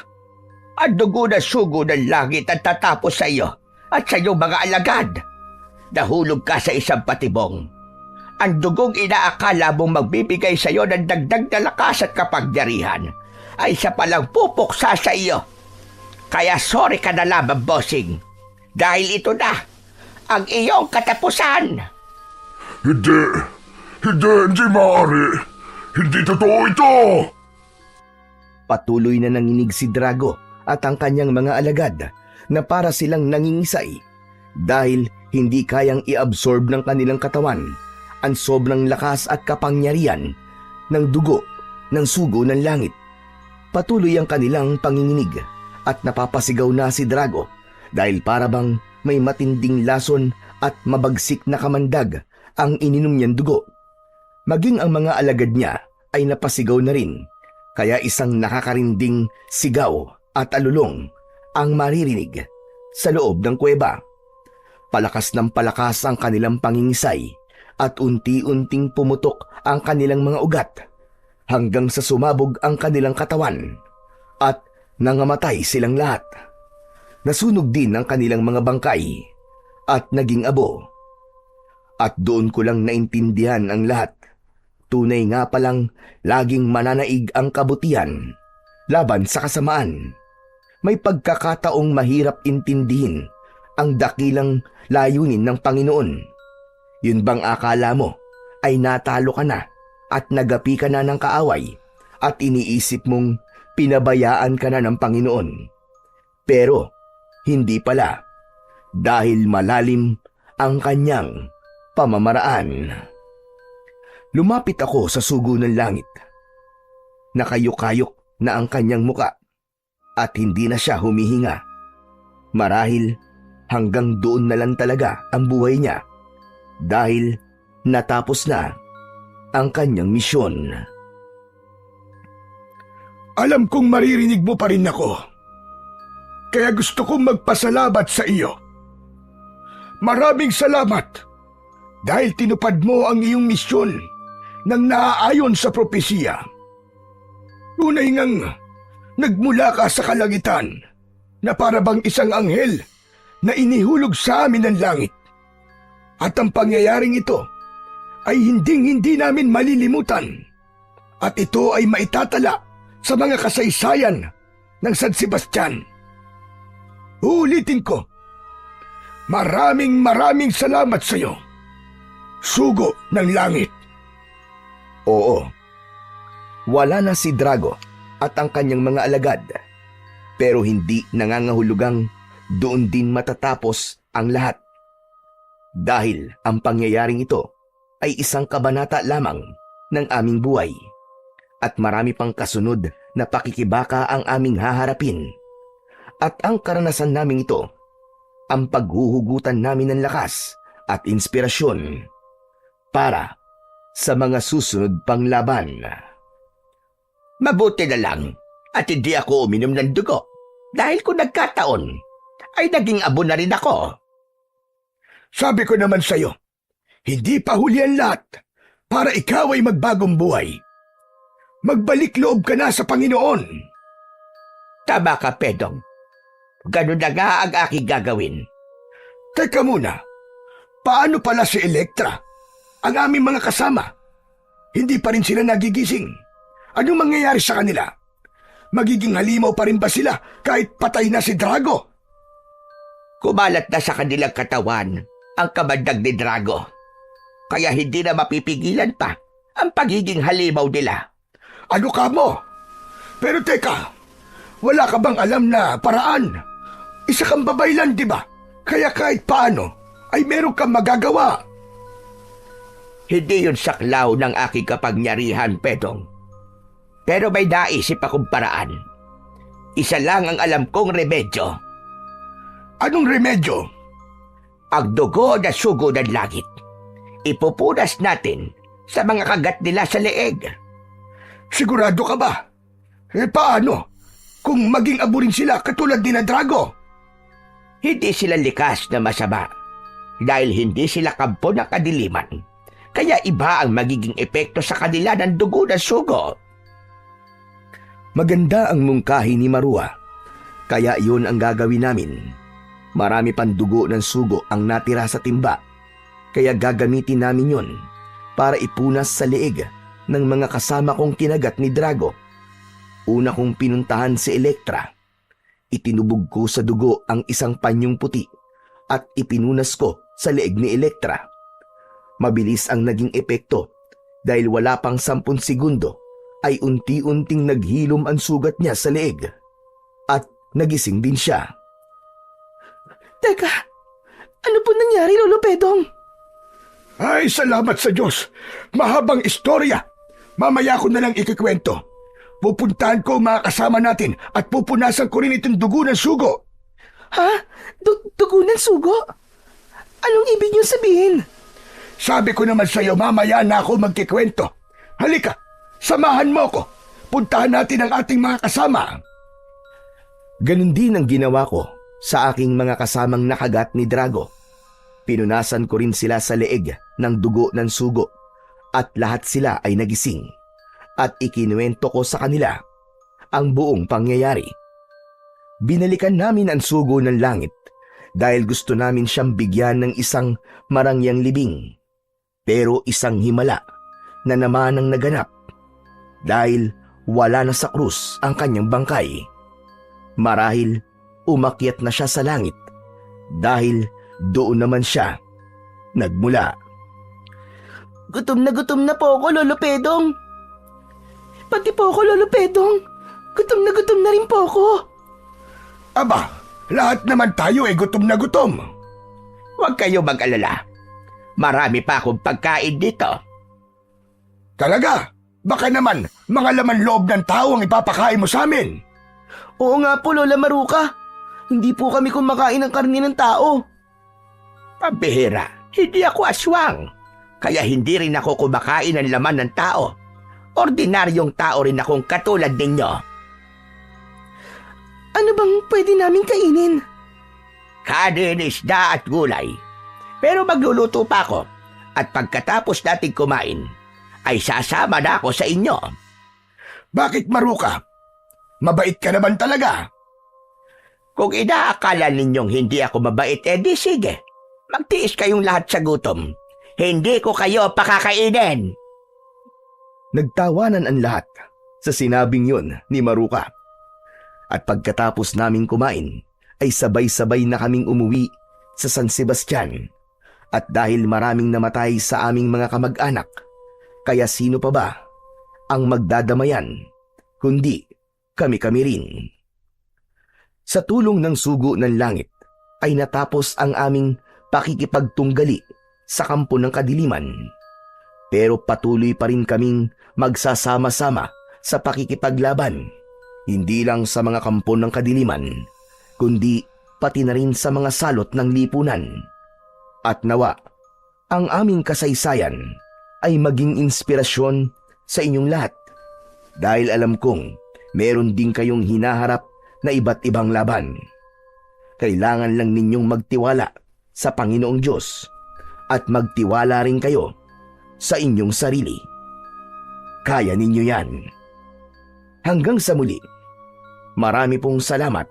Ang dugo na sugo ng langit ang tatapos sa iyo at sa iyong mga alagad. Nahulog ka sa isang patibong. Ang dugong inaakala mong magbibigay sa iyo ng dagdag na lakas at kapangyarihan ay siya palang pupuksa sa iyo. Kaya sorry ka na lamang, bossing. Dahil ito na ang iyong katapusan. Hindi maaari. Hindi totoo ito. Patuloy na nanginig si Drago at ang kanyang mga alagad na para silang nangingisay dahil hindi kayang i-absorb ng kanilang katawan ang sobrang lakas at kapangyarihan ng dugo ng sugo ng langit. Patuloy ang kanilang panginginig at napapasigaw na si Drago dahil para bang may matinding lason at mabagsik na kamandag ang ininom niyang dugo. Maging ang mga alagad niya ay napasigaw na rin, kaya isang nakakarinding sigaw at alulong ang maririnig sa loob ng kuweba. Palakas ng palakas ang kanilang pangingisay at unti-unting pumutok ang kanilang mga ugat hanggang sa sumabog ang kanilang katawan at nangamatay silang lahat. Nasunog din ang kanilang mga bangkay at naging abo. At doon ko lang naintindihan ang lahat. Tunay nga palang laging mananaig ang kabutihan laban sa kasamaan. May pagkakataong mahirap intindihin ang dakilang layunin ng Panginoon. Yun bang akala mo ay natalo ka na at nagapi ka na ng kaaway at iniisip mong pinabayaan ka na ng Panginoon? Pero hindi pala, dahil malalim ang kanyang pamamaraan. Lumapit ako sa sugo ng langit. Nakayok-kayok na ang kanyang muka at hindi na siya humihinga. Marahil hanggang doon na lang talaga ang buhay niya dahil natapos na ang kanyang misyon. Alam kong maririnig mo pa rin ako. Kaya gusto kong magpasalamat sa iyo. Maraming salamat dahil tinupad mo ang iyong misyon nang naaayon sa propesiya. Tunay ngang nagmula ka sa kalangitan na para bang isang anghel na inihulog sa amin ng langit. At ang pangyayaring ito ay hinding-hindi namin malilimutan. At ito ay maitatala sa mga kasaysayan ng San Sebastian. Uulitin ko, maraming salamat sa iyo, Sugo ng Langit. Oo. Wala na si Drago at ang kanyang mga alagad. Pero hindi nangangahulugang doon din matatapos ang lahat. Dahil ang pangyayaring ito ay isang kabanata lamang ng aming buhay. At marami pang kasunod na pakikibaka ang aming haharapin. At ang karanasan namin ito, ang paghuhugutan namin ng lakas at inspirasyon para sa mga susunod pang laban. Mabuti na lang at hindi ako uminom ng dugo dahil kung nagkataon ay naging abo na rin ako. Sabi ko naman sa iyo, hindi pa huli ang lahat para ikaw ay magbagong buhay. Magbalik loob ka na sa Panginoon. Tama ka, Pedong. Ganun na nga ang aking gagawin. Teka muna, paano pala si Elektra? Ang aming mga kasama. Hindi pa rin sila nagigising. Anong mangyayari sa kanila? Magiging halimaw pa rin ba sila kahit patay na si Drago? Kumalat na sa kanilang katawan ang kamandag ni Drago. Kaya hindi na mapipigilan pa ang pagiging halimaw nila. Ano ka mo? Pero teka, wala ka bang alam na paraan? Isa kang babae lang, di ba? Kaya kahit paano ay meron kang magagawa. Hindi yun saklaw ng aking kapangyarihan, Pedong. Pero may naisip akong paraan. Isa lang ang alam kong remedyo. Anong remedyo? Ang dugo na sugo ng langit. Ipupunas natin sa mga kagat nila sa leeg. Sigurado ka ba? Paano? Kung maging abo rin sila katulad ni na Drago? Hindi sila likas na masama. Dahil hindi sila kampo ng kadiliman. Kaya iba ang magiging epekto sa kanila ng dugo na sugo. Maganda ang mungkahi ni Marua. Kaya iyon ang gagawin namin. Marami pang dugo ng sugo ang natira sa timba. Kaya gagamitin namin yon para ipunas sa leeg ng mga kasama kong kinagat ni Drago. Una kong pinuntahan si Elektra. Itinubog ko sa dugo ang isang panyong puti at ipinunas ko sa leeg ni Elektra. Mabilis ang naging epekto dahil wala pang 10 segundo ay unti-unting naghilom ang sugat niya sa leeg at nagising din siya. Teka, ano po nangyari, Lolo Pedong? Ay, salamat sa Diyos. Mahabang istorya. Mamaya ko na lang ikikwento. Pupuntahan ko ang mga kasama natin at pupunasan ko rin itong dugo ng sugo. Ha? Dugo ng sugo? Anong ibig niyong sabihin? Sabi ko naman sa iyo, mamaya na ako magkikwento. Halika, samahan mo ko. Puntahan natin ang ating mga kasama. Ganun din ang ginawa ko sa aking mga kasamang nakagat ni Drago. Pinunasan ko rin sila sa leeg ng dugo ng sugo at lahat sila ay nagising at ikinuwento ko sa kanila ang buong pangyayari. Binalikan namin ang sugo ng langit dahil gusto namin siyang bigyan ng isang marangyang libing. Pero isang himala na naman ang naganap dahil wala na sa krus ang kanyang bangkay. Marahil umakyat na siya sa langit dahil doon naman siya nagmula. Gutom na po ako, Lolo Pedong. Pati po ako, Lolo Pedong. Gutom na rin po ako. Aba, lahat naman tayo ay gutom na gutom. Huwag kayo mag-alala. Marami pa akong pagkain dito. Talaga? Baka naman mga laman loob ng tao ang ipapakain mo sa amin. Oo nga po, Lola Maruka. Hindi po kami kumakain ng karne ng tao. Pambihira, hindi ako aswang. Kaya hindi rin ako kumakain ng laman ng tao. Ordinaryong tao rin akong katulad ninyo. Ano bang pwede namin kainin? Kanin, isda at gulay. Pero magluluto pa ako. At pagkatapos natin kumain, ay sasama na ako sa inyo. Bakit, Maruka? Mabait ka naman talaga. Kung inaakala ninyong hindi ako mabait, di sige. Magtiis kayong lahat sa gutom. Hindi ko kayo pakakainin. Nagtawanan ang lahat sa sinabing yun ni Maruka. At pagkatapos naming kumain, ay sabay-sabay na kaming umuwi sa San Sebastian. At dahil maraming namatay sa aming mga kamag-anak, kaya sino pa ba ang magdadamayan, kundi kami-kami rin. Sa tulong ng sugo ng langit, ay natapos ang aming pakikipagtunggali sa kampo ng kadiliman. Pero patuloy pa rin kaming magsasama-sama sa pakikipaglaban, hindi lang sa mga kampo ng kadiliman, kundi pati na rin sa mga salot ng lipunan. At nawa, ang aming kasaysayan ay maging inspirasyon sa inyong lahat, dahil alam kong meron din kayong hinaharap na iba't ibang laban. Kailangan lang ninyong magtiwala sa Panginoong Diyos at magtiwala rin kayo sa inyong sarili. Kaya ninyo yan. Hanggang sa muli, marami pong salamat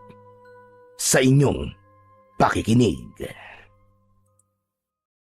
sa inyong pakikinig.